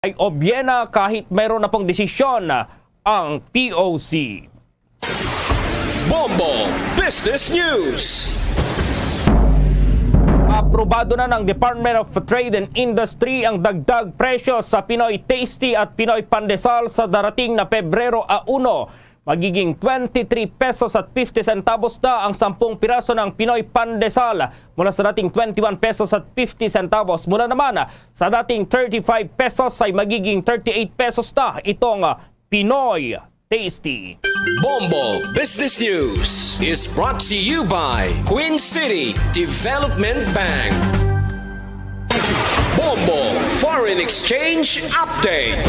ay obyena kahit mayroon na pong desisyon ang POC. Bombo Business News. Aprobado na ng Department of Trade and Industry ang dagdag presyo sa Pinoy Tasty at Pinoy Pandesal sa darating na Pebrero 1. Magiging 23 pesos at 50 centavos na ang 10 piraso ng Pinoy Pandesal mula sa dating 21 pesos at 50 centavos. Mula naman sa dating 35 pesos ay magiging 38 pesos na itong Pinoy Tasty. Bombo Business News is brought to you by Queen City Development Bank. Bombo Foreign Exchange Update.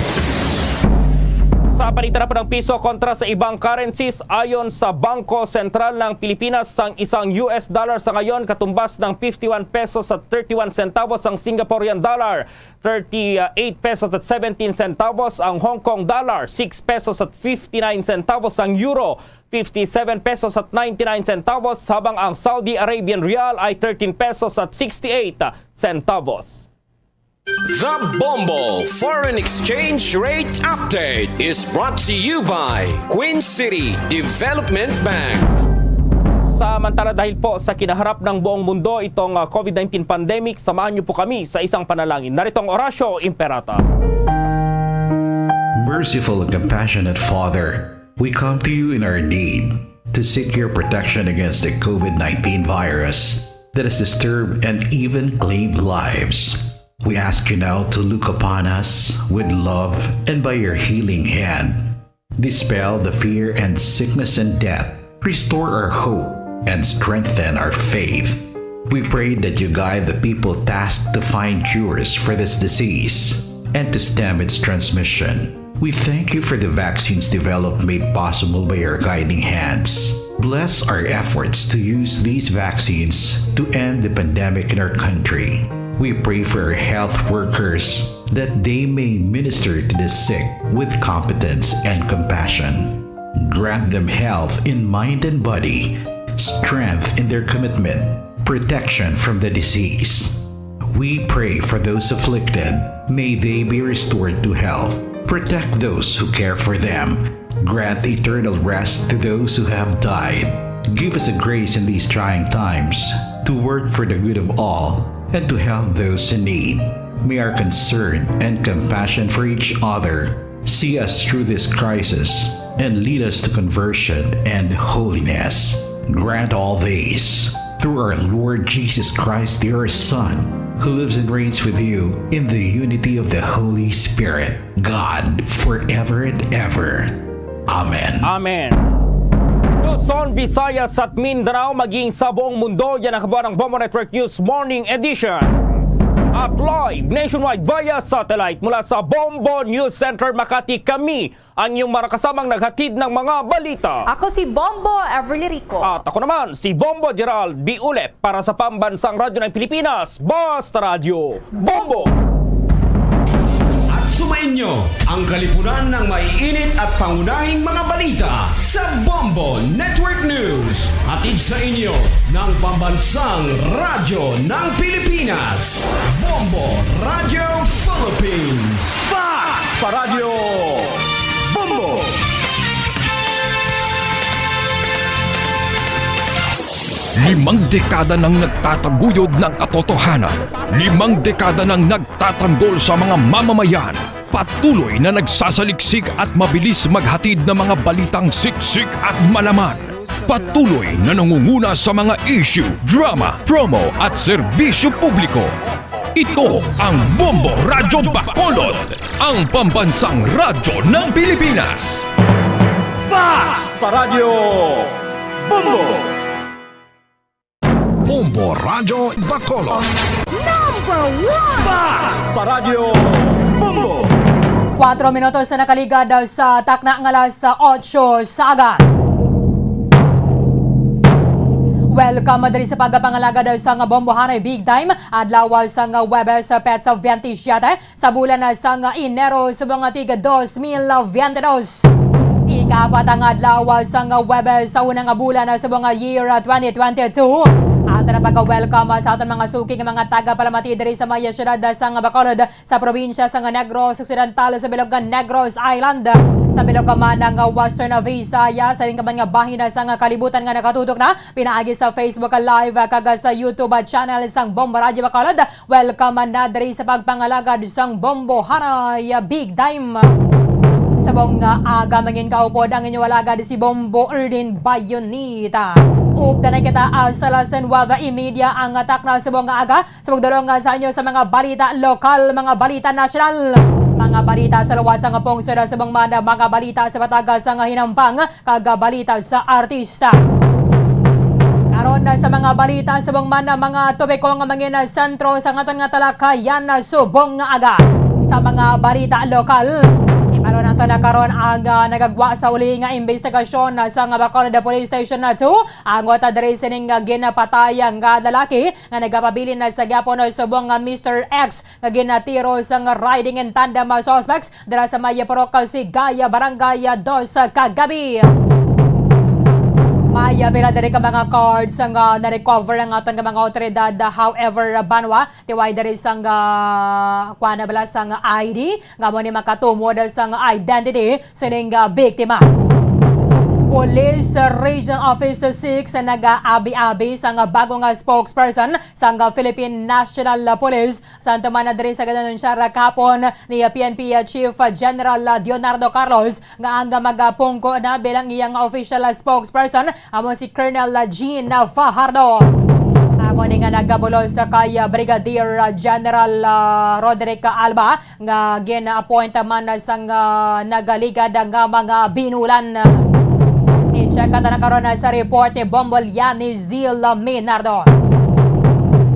Sa palitan na po ng piso kontra sa ibang currencies, ayon sa Bangko Sentral ng Pilipinas, ang isang US dollar sa ngayon katumbas ng 51 pesos at 31 centavos ang Singaporean dollar, 38 pesos at 17 centavos ang Hong Kong dollar, 6 pesos at 59 centavos ang euro, 57 pesos at 99 centavos, habang ang Saudi Arabian Rial ay 13 pesos at 68 centavos. The Bombo Foreign Exchange Rate Update is brought to you by Queen City Development Bank. Samantala, dahil po sa kinaharap ng buong mundo itong COVID-19 pandemic, samahan niyo po kami sa isang panalangin. Narito ang Orasio Imperata. Merciful and compassionate Father, we come to you in our need to seek your protection against the COVID-19 virus that has disturbed and even claimed lives. We ask you now to look upon us with love and by your healing hand. Dispel the fear and sickness and death. Restore our hope and strengthen our faith. We pray that you guide the people tasked to find cures for this disease and to stem its transmission. We thank you for the vaccines developed made possible by your guiding hands. Bless our efforts to use these vaccines to end the pandemic in our country. We pray for our health workers that they may minister to the sick with competence and compassion. Grant them health in mind and body, strength in their commitment, protection from the disease. We pray for those afflicted. May they be restored to health. Protect those who care for them. Grant eternal rest to those who have died. Give us a grace in these trying times to work for the good of all and to help those in need. May our concern and compassion for each other see us through this crisis and lead us to conversion and holiness. Grant all these through our Lord Jesus Christ, your Son, who lives and reigns with you in the unity of the Holy Spirit, God, forever and ever. Amen. Amen. Luzon, Visayas at Mindanao, maging sa buong mundo, yan ang kabuuan ng Bombo Network News Morning Edition. At live nationwide via satellite mula sa Bombo News Center Makati, kami ang inyong marakasamang naghatid ng mga balita. Ako si Bombo Everly Rico. At ako naman si Bombo Gerald B. Ulep para sa Pambansang Radyo ng Pilipinas, Basta Radio Bombo! Sumainyo ang kalipunan ng maiinit at pangunahing mga balita sa Bombo Network News. Hatid sa inyo ng Pambansang Radyo ng Pilipinas, Bombo Radio Philippines. Sa Radio Bombo! Limang dekada nang nagtataguyod ng katotohanan. 5 dekada nang nagtatanggol sa mga mamamayan. Patuloy na nagsasaliksik at mabilis maghatid ng mga balitang siksik at malaman. Patuloy na nangunguna sa mga issue, drama, promo at serbisyo publiko. Ito ang Bombo Radyo Bacolod, ang pambansang radyo ng Pilipinas. Sa Radio Bombo! Bombo Radyo Bacolod. Number 1! Sa Radio Bombo! 4 minutos na nakaligad sa takna ng alas 8 sa agad. Welcome dali sa pagpangalaga sa nga Bombohanay Big Time adlaw sa nga Webes Pets of 27 sa bulan sa nga Enero sa mga tiga 2022. Ikapat ang adlaw sa nga Webes sa unang bulan sa mga year 2022. Ato na pagka-welcome sa aton mga suking mga taga-palamati diri sa maya syudad sa Bacolod sa probinsya sa Negros Occidental sa bilog Negros Island. Sa bilog man ng Western Visayas sa ring kaman nga bahin sa kalibutan nga nakatutok na pinaagi sa Facebook Live kag sa YouTube channel sang Bombo Radio Bacolod. Welcome na diri sa pagpangalagad sang Bombo Hanay Big Time. Sabong aga mangin kaupod ang inyong alagad si Bombo Erdin Bayonita. Upda na kita sa Lasan Wava Media ang atak na sabong aga. Sabong dalong sa inyo sa mga balita lokal, mga balita nasyonal. Mga balita sa luwasang pungsod sa sabong mana, mga balita sa batagas sa hinampang, kag balita sa artista. Karon sa mga balita sa sabong mana, mga tubikong mangin sentro sa ngaton nga talakayan na subong aga. Sa mga balita lokal, ano nato na karon ang nagagwa sa uli nga investigasyon sa nga Bacolod Police Station na 2 ang wata diri sining ginapatayang nga lalaki nga nagapabilin na sa gyapon subong nga Mr. X nga ginatiro sa nga riding in tandem suspects dira sa Maya Parokal si Gaya Barangay 2 kagabi. Maya pila diri ka mga cards nga na-recover ang aton nga mga otoridad. However, banwa tiway diri sang kuana bala sang ID nga mo ni makatumod sang identity sining biktima. Police Region Office 6 nag-abi-abi sa bagong spokesperson sa Philippine National Police. Sa man na diri sa gananon siya kapon ni PNP Chief General Leonardo Carlos nga ang magapungko na bilang iyang official spokesperson amo si Colonel Jean Fajardo. Amo ni nga nagabulo sa kay Brigadier General Roderick Alba nga gina-appoint man sang nagaligad nga mga binulan. I-check na karon sa report ni Bombolyani Zil Minardo.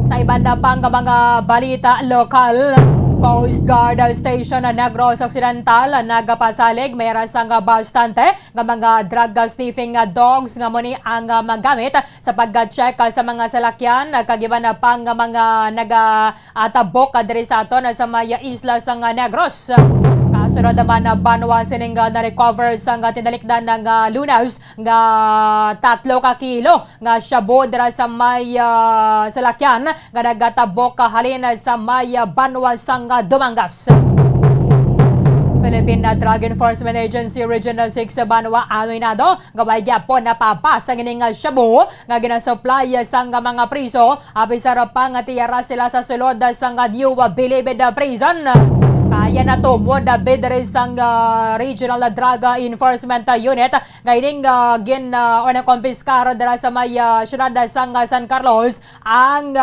Sa iba na pang mga balita lokal, Coast Guard Station na Negros Occidental nagapasalig mayroon sang bastante nga mga drug sniffing dogs nga muni ang magamit sa pag-check sa mga salakyan kagiban na pang mga nagatabok diri sa aton sa Maya Isla sang Negros. Kasunod naman na banwa sining na-recover sa tinalikdan ng lunas nga 3 kilo nga shabu dira sa may salakyan nga nagatabok halin sa may banwa sang Dumangas. Philippine Drug Enforcement Agency Regional 6 Banwa aminado nga way gyapon napapas ang ining shabu nga ginasupply sang mga priso api sarap pa nga tiyara sila sa sulod sang New Bilibid Prison. Kaya na tumod na bidre sang Regional Drug Enforcement Unit ngayong nakompiskar dira sa may syudad sang San Carlos ang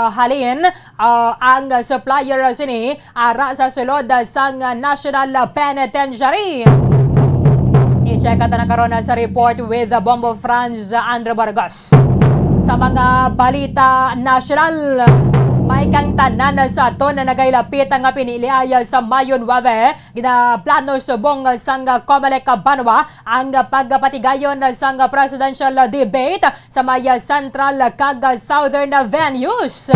halin ang supplier sini ara sa sulod sang National Penitentiary. I-check na karon sa report with Bombo Franz Andre Vargas. Sa mga balita national, may kang tanan sa ato na nagailapit ang piniliaya sa Mayon Wave. Ginaplano subong sang Comelec Banwa ang pagpatigayon sang presidential debate sa Maya Central kag Southern venues.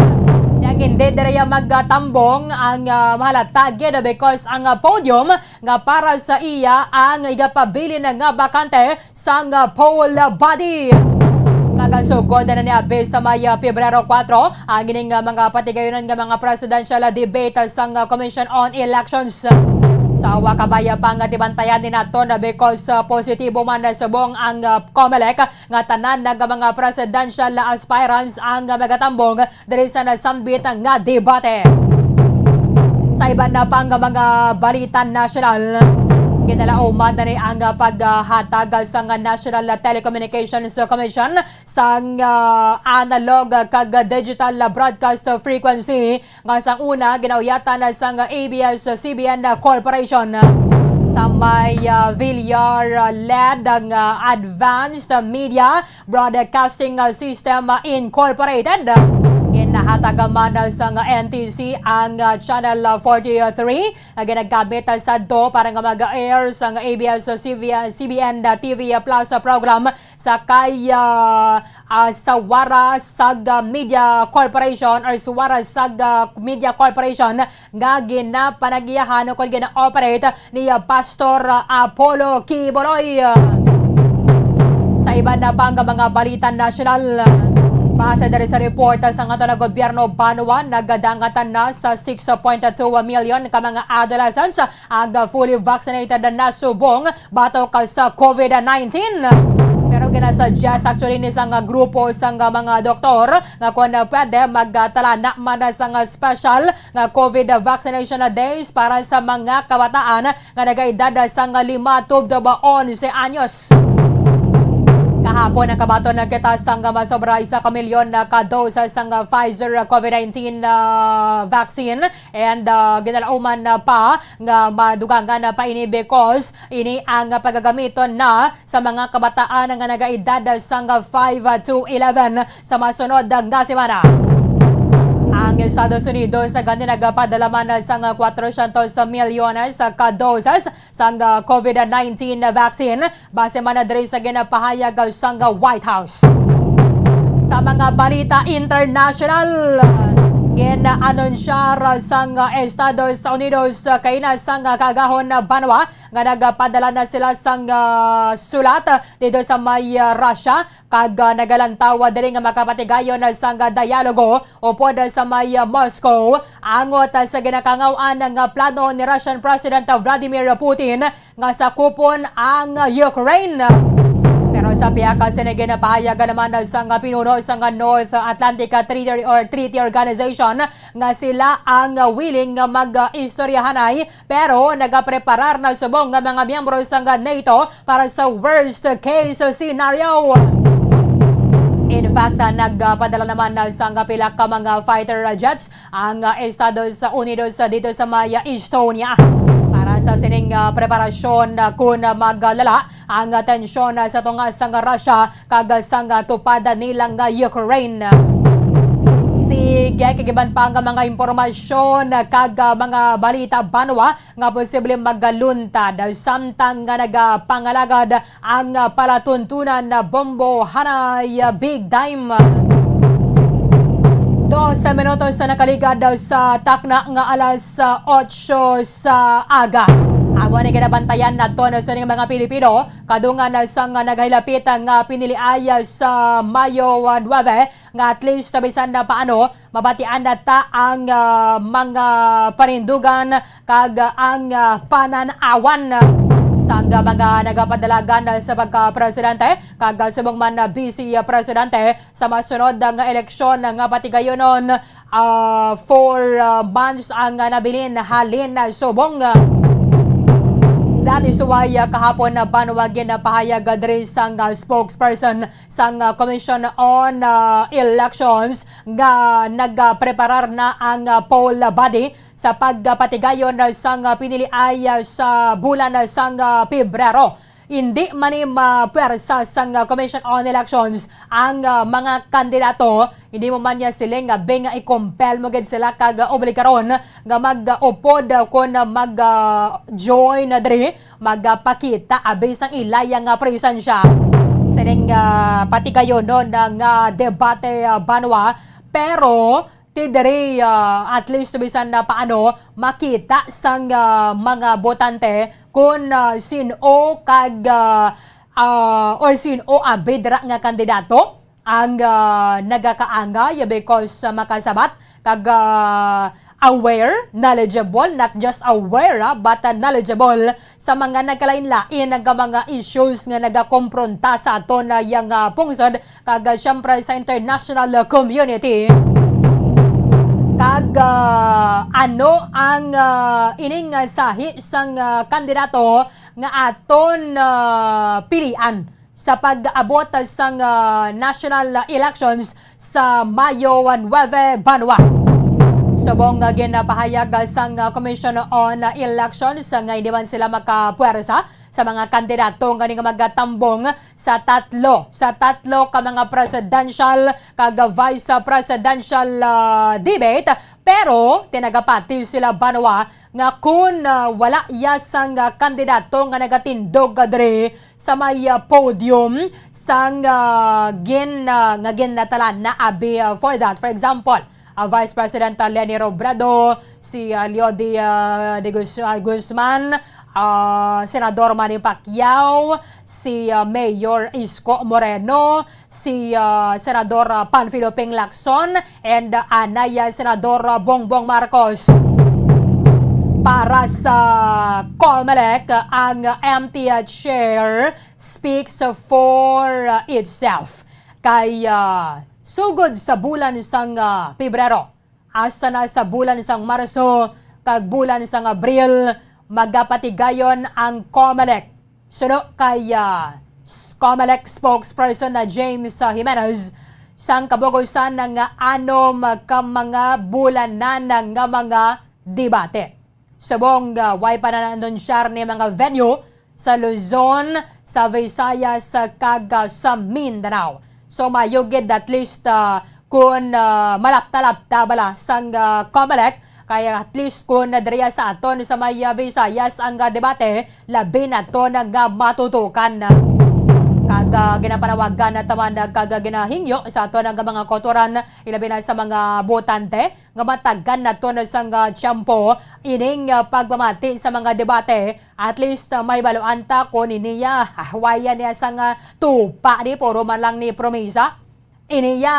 Yang hindi diri magtambong ang mahalatagin because ang podium nga para sa iya ang igapabilin nga bakante sang poll body. Magasugod na ni Abe sa may Pebrero 4 ang ining mga patigayonan nga mga presidential debate sang Commission on Elections. Sa wakabaya pang tibantayan ni nato na because positibo man na subong ang Comelec nga tanan ng mga presidential aspirants ang magatambong diri sa nasambit nga debate. Sa iba na pang mga balita national, kinalauman na ni ang paghatag sa National Telecommunications Commission sang analog kag digital broadcast frequency nga sang una ginauyatan sang ABS-CBN Corporation sa may Villar led ang Advanced Media Broadcasting System Incorporated. Ginahatag man sa NTC ang Channel 43 na ginagamit sa do para nga mag-air sa ABS-CBN TV Plus program sa kay Sawara Sag Media Corporation or Sawara Sag Media Corporation nga ginapanagiyahan o kung gina-operate ni Pastor Apollo Quiboloy. Sa iba na pang mga balita national, Base dari sa report sa nga na gobyerno Banwa, nagadangatan na sa 6.2 million ka mga adolescents ang fully vaccinated na subong batok sa COVID-19. Pero ginasuggest actually ni sang grupo sang mga doktor nga kung pwede magtala na man sang special nga COVID vaccination days para sa mga kabataan nga nagaedad sang 5 tub 11 anyos. Kahapon ang kabaton na kita sang masobra 1 milyon na kadose sang Pfizer COVID-19 vaccine and ginalauman na pa nga madugangan na pa ini because ini ang pagagamiton na sa mga kabataan nga nagaedad sang 5 to 11 sa masunod nga semana. Ang Estados Unidos sa gani nagpadalaman sang 400 milyones ka doses sang COVID-19 vaccine base man diri sa ginapahayag sang White House. Sa mga balita international, gina-anunsyar sang Estados Unidos kay na sang kagahon na Banwa nga nagpadala na sila sang sulat dito sa may Russia kag nagalantaw diri nga makapatigayon sang dialogo upod sa may Moscow angot sa ginakangawan nga plano ni Russian President Vladimir Putin nga sakupon ang Ukraine. Pero sa piyaka sinigin na pahayag naman sa pinuno sa North Atlantic Treaty Organization nga sila ang willing nga mag-istoryahanay pero nagapreparar na subong nga mga miyembro sa NATO para sa worst case scenario. In fact, nagpadala naman sa pila ka mga fighter jets ang Estados Unidos dito sa may Estonia. Para sa sining preparasyon kung maglala ang tensyon sa tunga sang Russia kag sang tupad nilang Ukraine. Sige, kagiban pa ang mga impormasyon kag mga balita Banwa nga posible magluntad samtang nga nagapangalagad ang palatuntunan na Bombo Hanay Big Time. 2 minutos sa nakaligad sa takna nga alas 8 sa aga. Amo ni ginabantayan nato na sa mga Pilipino kadungan sa nga naghilapit nga piniliay sa Mayo 9 nga at least bisan na paano mabatian nata ang mga panindugan kag ang pananawan sang mga nagapadalagan sa pagka-presidente kag subong man na busy presidente sa masunod nga eleksyon nga patigayonon 4 months ang nabilin halin subong. That is why kahapon na banwagin na pahayag diri sang spokesperson sang Commission on Elections nga nagpreparar na ang poll body sa pagpatigayon sang piniliay sa bulan sang Pebrero. Hindi man mapwersa sang Commission on Elections ang mga kandidato, hindi mo man niya siling nga i-compel mo gid sila kag obligaron nga mag-upod kun mag-join diri magpakita abay sang ilaya nga presensya. Sining patigayon ng debate Banwa pero diri at least bisan na paano makita sang mga botante kung sino kag or sino abidra nga kandidato ang nagakaanga because makasabat kag aware, knowledgeable, not just aware but knowledgeable sa mga nagkalain-lain ng mga issues nga nagakompronta sa aton yang pungsod kag syempre sa international community. Kag ano ang ining sahi sang kandidato nga aton pilian sa pag-abot sang national elections sa Mayo 9 Banwa. Subong ginapahayag sang Commission on Elections nga hindi man sila makapwersa sa mga kandidato nga magatambong sa tatlo ka mga presidential kag vice presidential debate pero tinagapati sila Banwa nga kung wala yasang kandidato nga nagatindog diri sa may podium sang ginatalan na abi for that. For example, Vice President Leni Robredo, si Leo de Guzman, Senador Manny Pacquiao, si Mayor Isko Moreno, si Senador Panfilo Ping Lacson, and Anaya Senador Bongbong Marcos. Para sa COMELEC, ang empty chair speaks for itself. Kay sugod sa bulan sang Pebrero, asa na sa bulan sang Marso, kag bulan sang Abril, magapatigayon ang COMELEC. Suno kay COMELEC spokesperson na James Jimenez, sang kabugusan ng anom ka mga bulanan ng mga debate. Subong way pa na nandunsyar ni mga venue sa Luzon, sa Visayas, kag sa Mindanao. So mayugid at least kung malapta-lapta bala sang COMELEC, kaya at least kung nadriya sa aton sa may Visayas ang debate, labi na to nang matutukan. Kaga ginapanawagan na taman kaga ginahingyo sa ato ng mga kotoran, ilabi na sa mga botante, nga matagan na to na sang tiyempo, ining pagmamati sa mga debate, at least may baluan ta kung iniya, hawayan niya sang tupa ni, puro man lang ni promisa, iniya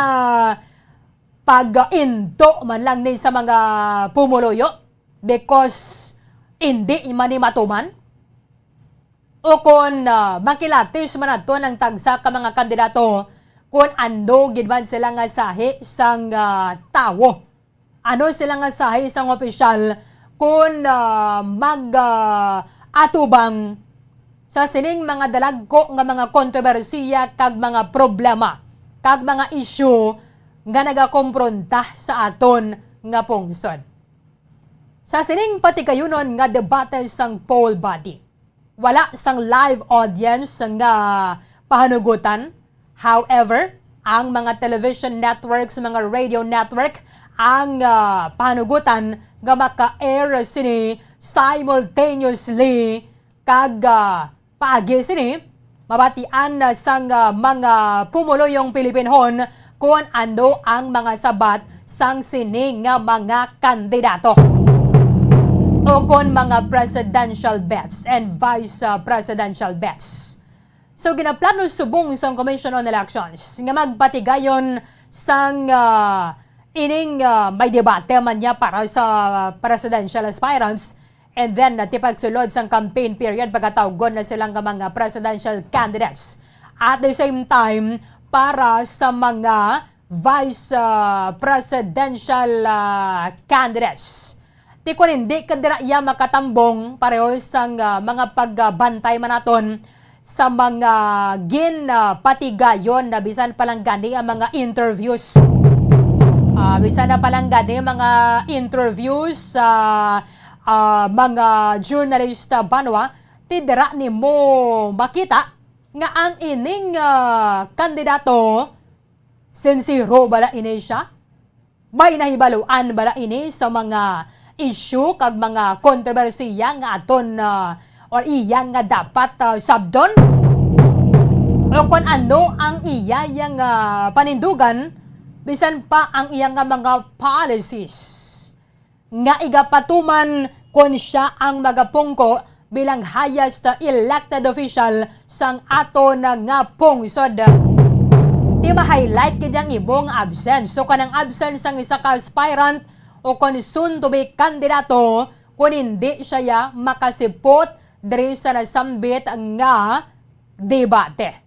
pag-into man lang ni sa mga pumuluyo, because hindi man ni matuman, o kung makilatis man nato ng tagsa ka mga kandidato kung ano gidman sila nga sahi sang tawo. Ano sila nga sahi sang opisyal kung atubang sa sining mga dalagko nga mga kontrobersiya kag mga problema kag mga issue nga nagakompronta sa aton nga pungsod. Sa sining patikayunon nga debate sang poll body, wala sang live audience nga pahanugutan. However, ang mga television networks, mga radio network, ang pahanugutan nga maka-air sini simultaneously kag paagi sini mabatian sang mga pumuluyong Pilipinhon kung ano ang mga sabat sang sini nga mga kandidato. O kon mga presidential bets and vice presidential bets. So ginaplano subong sa Commission on Elections nga magpatigayon sang ining may debate man niya para sa presidential aspirants, and then tipagsulod sang campaign period pagkatawgon na silang mga presidential candidates. At the same time, para sa mga vice presidential candidates. Di ko hindi kadira iya makatambong pareho sang mga pagbantay manaton sa mga ginpatigayon na bisan palang gani ang mga interviews. Bisan na palang gani mga interviews sa mga journalista banwa, tidira ni mo makita nga ang ining kandidato sincero bala ini siya? May nahibaluan bala ini sa mga issue kag mga kontrobersiya nga aton or iya nga dapat sabdon? O kung ano ang iya yang panindugan bisan pa ang iya nga mga policies nga igapatuman kung siya ang magapungko bilang highest elected official sang ato na nga pungsod. Di ma-highlight kanyang ibong absence. So kanang absence ang isa ka aspirant o kung soon to be kandidato kung hindi siya makasipot diri sa nasambit nga debate.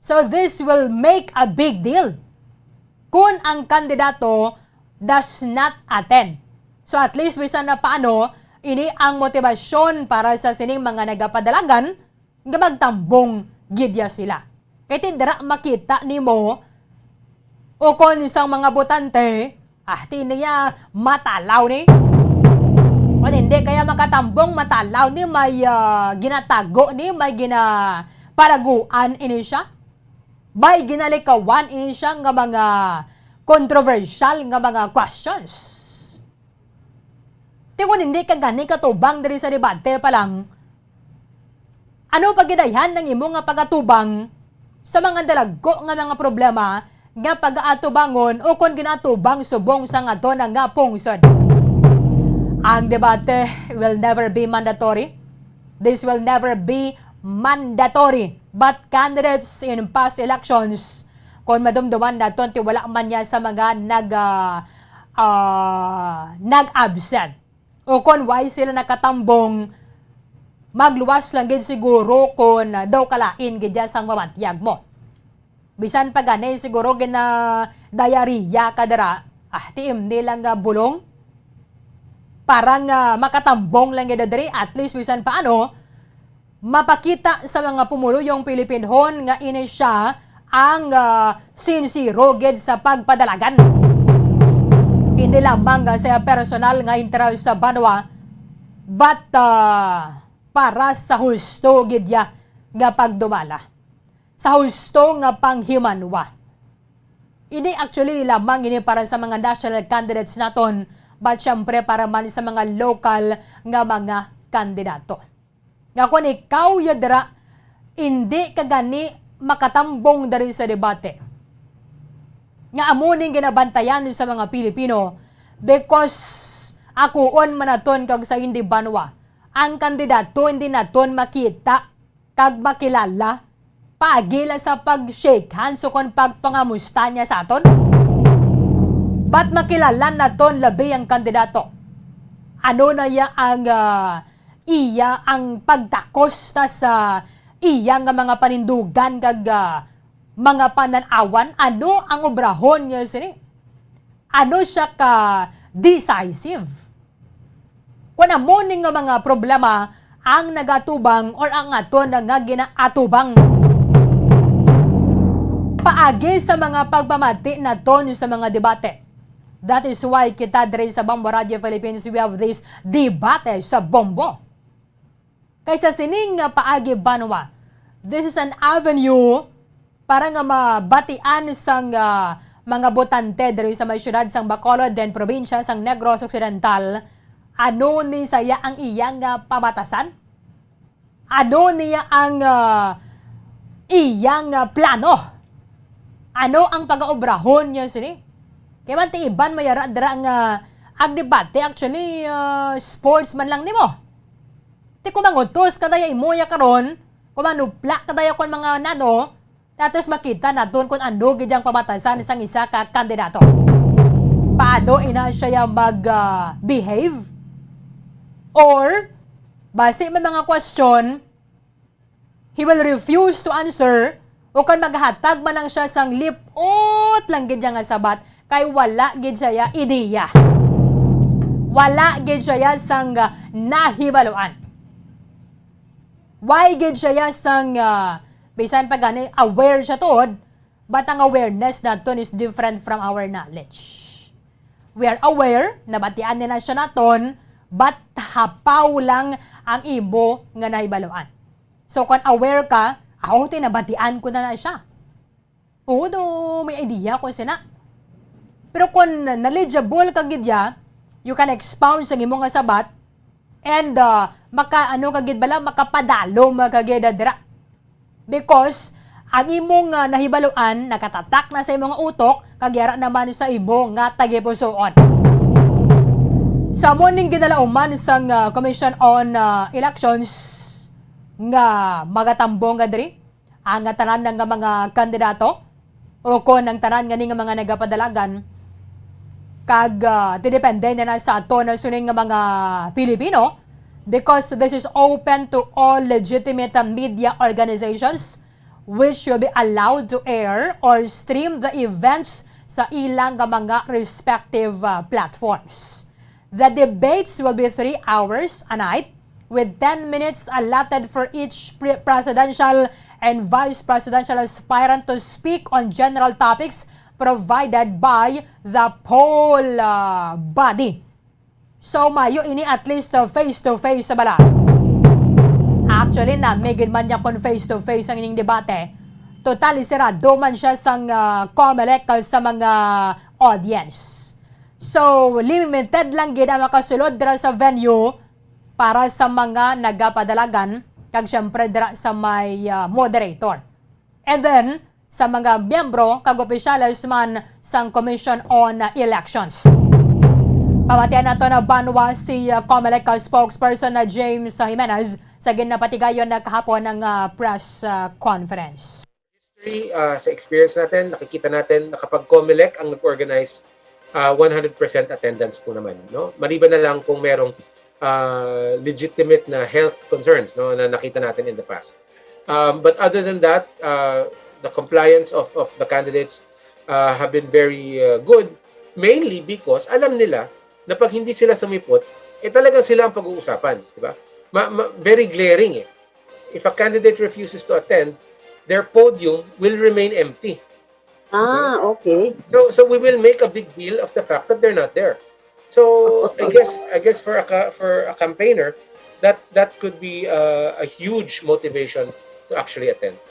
So this will make a big deal kung ang kandidato does not attend. So at least bisan na paano, ini ang motivasyon para sa sining mga nagapadalagan nga magtambong gidya sila. Kaya tindara makita nimo o kung isang mga botante, tiniya matalaw ni. O hindi kaya makatambong matalaw ni, may ginatago ni, may ginaparaguan ini siya. May ginalikawan ini siya nga mga controversial nga mga questions. Kung hindi ka gani katubang diri sa debate pa lang, ano pagidayhan ng imo nga pagatubang sa mga dalagko nga mga problema nga pag-aatubangon o kung ginatubang subong sa nga to na nga pungsod. Ang debate will never be mandatory. This will never be mandatory. But candidates in past elections, kung madumduman na ti wala man yan sa mga nag-absent. O kung why sila nakatambong, magluwas lang gid siguro kung daw kalain gid sang mamatiyag mo. Bisan pa ganay siguro gina diarrhea kadara, tiim nilang bulong. Parang makatambong lang gid diri, at least bisan paano mapakita sa mga pumuluyong Pilipinhon nga ini siya ang sinsiro gid sa pagpadalagan. Hindi lamang sa personal nga interest sa banwa, but para sa husto gid ya nga pagdumala. Sa husto nga panghimanwa. Ini actually lamang ini para sa mga national candidates naton, but syempre para man sa mga local nga mga kandidato. Nga kung ikaw yadra, hindi ka gani makatambong dari sa debate. Nga amuning ginabantayan sa mga Pilipino, because akuon manaton kag sa hindi banwa, ang kandidato hindi naton makita kag makilala paagila sa pag-shake hands o kung pagpangamusta niya sa aton. Ba't makilala naton labi ang kandidato? Ano na iya ang iya ang pagtakos ta sa iya nga mga panindugan kag mga pananawan? Ano ang obrahon niya sini? Ano siya ka decisive? Kung amuning nga mga problema ang nagatubang or ang aton nga ginaatubang. Paagi sa mga pagpamati naton sa mga debate. That is why kita diri sa Bombo Radio Philippines, we have this debate sa Bombo. Kaysa sining nga paagi banwa, this is an avenue para nga mabatian sang mga botante diri sa may syudad sang Bacolod den probinsya sang Negros Occidental. Ano ni saya ang iyang pamatasan? Ano niya ang iyang plano? Ano ang pag-aobrahon niya sini? Kaya man iban mayara dara nga ang debate actually sports man lang nimo. Ti kung mangutos kadaya imoya karon, kung manupla kadaya kon mga nano, tapos makita naton kung ano gid ang pamatasan sang isa ka kandidato. Paano ina siya mag-behave? Or base man mga question, he will refuse to answer o kan maghatag man lang siya sang lipot lang gid nga sabat kay wala gid siya ideya. Wala gid siya sang nahibaluan. Why gid siya sang bisan pa gani aware siya tuod, but ang awareness naton is different from our knowledge. We are aware na batian na siya naton, but hapaw lang ang ibo nga nahibaluan. So kung aware ka, ako tinabatian ko na siya. Oo, do, may idea ko sina. Pero kung knowledgeable ka gidya, you can expound sa imong nga sabat and makapadalo makagidadra. Because ang imong nahibaluan, nakatatak na sa imong utok, kagyara naman sa imo nga tagipusoon. Sa morning ginalauman sang Commission on Elections, nga magatambong nga diri ang tanan nga mga kandidato o kon ang tanan nga nga mga nagapadalagan kag depende na sa ato na suning nga mga Pilipino, because this is open to all legitimate media organizations which will be allowed to air or stream the events sa ilang nga mga respective platforms. The debates will be 3 hours a night, with 10 minutes allotted for each presidential and vice presidential aspirant to speak on general topics provided by the poll body. So mayo ini at least face-to-face sa bala. Actually na megid man niya kon face-to-face ang ining debate. Totally sirado man siya sang COMELEC sa mga audience. So limited lang gid ang makasulod dira sa venue para sa mga nagapadalagan kag syempre dira sa may moderator. And then sa mga miyembro kag opisyalis man sang Commission on Elections. Pamatian nato na banwa si COMELEC spokesperson na James Jimenez sa ginapatigayon na kahapon ng press conference. History, sa experience natin, nakikita natin na kapag COMELEC ang nag-organize, 100% attendance po naman. No? Maliban na lang kung merong legitimate na health concerns, no, na nakita natin in the past. But other than that, the compliance of the candidates have been very good, mainly because alam nila na pag hindi sila sumipot, talagang sila ang pag-uusapan. Diba? Very glaring. If a candidate refuses to attend, their podium will remain empty. Okay. So we will make a big deal of the fact that they're not there. So I guess for a campaigner, that could be a huge motivation to actually attend.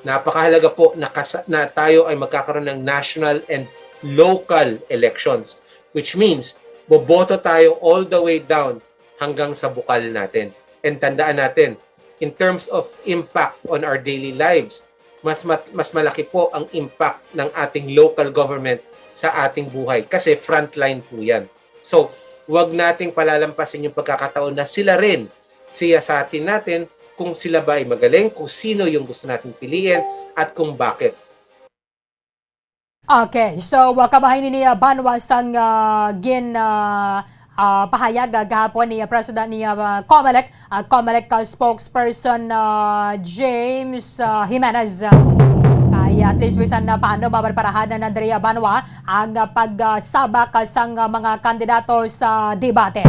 Napakahalaga po na tayo ay magkakaroon ng national and local elections, which means boboto tayo all the way down hanggang sa bukal natin. And tandaan natin, in terms of impact on our daily lives, mas malaki po ang impact ng ating local government sa ating buhay kasi frontline po yan. So, wag nating palalampasin yung pagkakataon na sila rin siyasatin natin kung sila ba ay magaling, kung sino yung gusto nating piliin, at kung bakit. Okay, so kabahin ni banwa sang pahayag gahapon ni President ni COMELEC, COMELEC spokesperson James Jimenez. Kaya at least bisan na paano mabarparahan na Andrea Banwa ang pagsabak sang mga kandidato sa debate.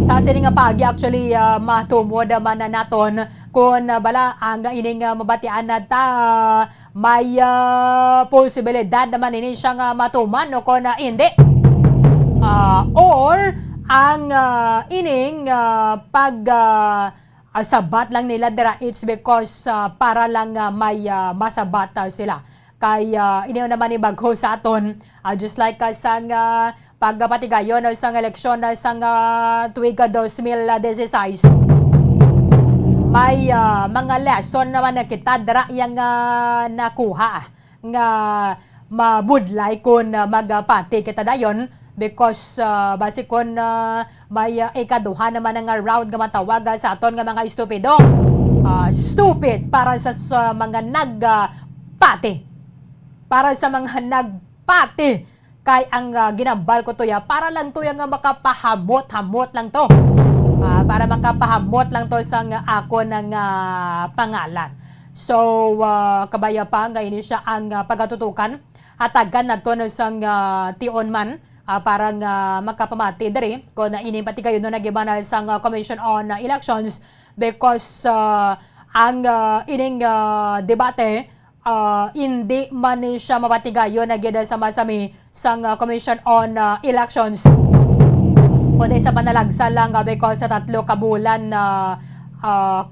Sa sining pagi actually matumod man na naton kung bala ang ining mabatian na ta may posibilidad naman ini siyang matuman o kung hindi. Or ang ining sabat lang nila dira, it's because para lang may masabat sila. Kaya iniyo naman ni bagho sa aton, just like sang pagpatigayon sang eleksyon sang tuig 2016. May mga lesson naman na kita dara yang nakuha nga mabudlay kung magpati kita dayon because basikon may ikaduha naman nga round nga matawag sa aton nga mga estupido. Stupid para sa mga nagpati. Para sa mga nagpati kay ang ginambal ko to para lang to nga makapahamot-hamot lang to. Para makapahamot lang to sa ako ng pangalan. So, kabaya pa ngayon siya ang pagatutukan. Hatagan na to sang tion man para makapamati dari kung inimpati kayo no nagiban sang Commission on Elections because ang ining debate hindi man siya mapatigayo na gida sa masami sang Commission on Elections. Kundi sa panalagsa lang because sa 3 ka bulan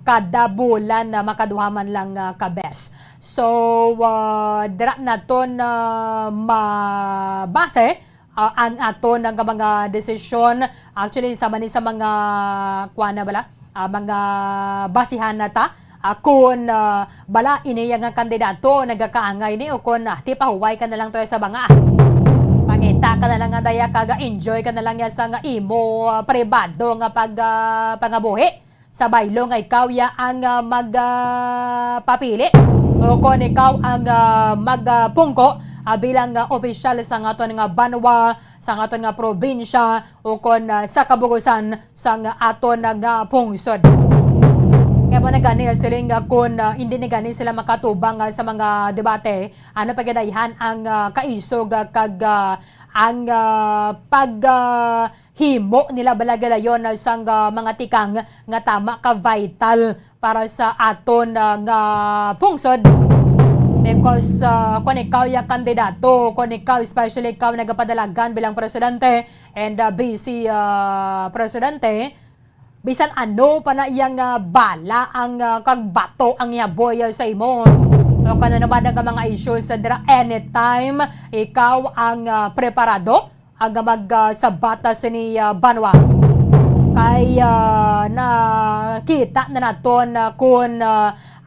kada bulan na makaduhaman lang kabes. So, dira na to na mabase ang ato ng mga desisyon. Actually, sa mga kuana bala, mga basihan na ta. Kung bala ini nga kandidato nagakaangay ni o kung ti pahuway ka na lang to sa mga pangita ka na lang nga daya kaga-enjoy ka na lang yan sa nga imo pribado nga pangabuhi. Sa baylo nga ikaw ya ang magpapili o kung ikaw ang magpungko bilang opisyal sa aton nga banwa, sa aton nga probinsya o kung sa kabugusan sa aton nga pungsod. Kaya mo na gani siling kung hindi na gani sila makatubang sa mga debate, ano pagdayhan ang kaisog kag ang paghimo nila balagalayon sa mga tikang nga tama ka vital para sa aton nga pungsod. Because kung ikaw yung kandidato, kung ikaw, especially ikaw nagapadalagan bilang presidente and busy presidente, bisan ano pa na iyang bala ang kagbato ang yaboy sa imo. O ka na naman ang mga issues dira anytime ikaw ang preparado ang magsabata sa ni banwa. Kaya nakita na naton kung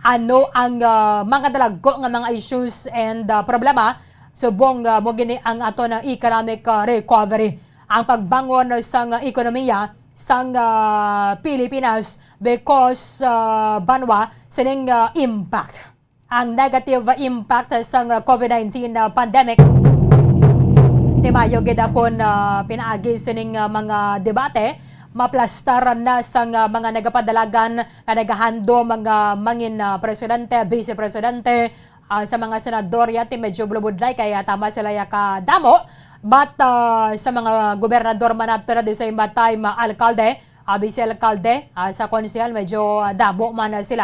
ano ang mga dalago nga mga issues and problema subong mo gini ang ato ng economic recovery, ang pagbangon sa ekonomiya sang Pilipinas because banwa sining impact, ang negative impact sa COVID-19 pandemic. Timayo gid akon pinaagi sining mga debate, maplastaran na sa mga nagapadalagan nga nagahando mga mangin presidente, vice presidente, sa mga senador yati medyo blubudlay kaya tama sila ya kadamo. But sa mga gobernador man ato na di sa iba time, alkalde, vice alkalde, sa konsehal medyo damo man na sila.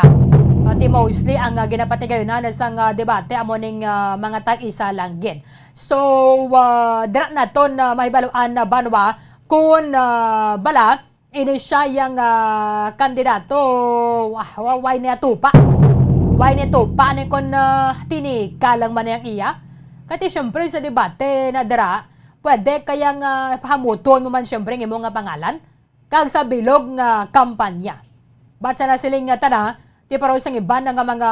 Mostly ang ginapatigayon na sa debate amoning mga tag-isa lang gid. So dira naton mahibaluan na banwa kung bala ini siya yung kandidato why niya tupa. Why niya tupa ni kon tinikalang man yang iya. Kati syempre sa debate na dira, pwede kayang pahamuton mo man syempre ng imong pangalan kag sa bilog nga kampanya. But sa nasiling tana, di pa raw sang iba nga mga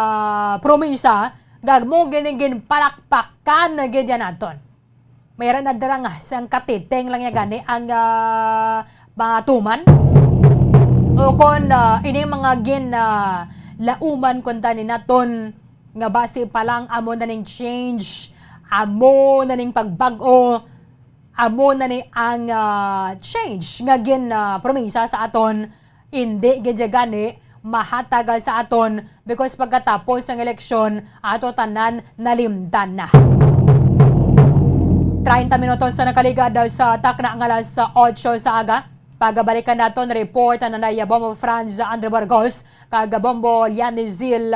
promisa, gag mo ginigin palakpakan na gidyan naton. Mayroon na dira nga sang katiteng lang gani ang mga tuman. O kon ini mga gin lauman kunta ni naton nga base pa lang amo na ning change, amo na ning pagbago, amo na ni ang change nga gin promisa sa aton, hindi gid gani mahatagal sa aton because pagkatapos ng eleksyon ato tanan nalimdan na. 30 minutos na nakaligad sa takna ng alas 8 sa aga. Pagabalikan naton report na naya Bombo Franz Andre Burgos kag Bombo Lianizil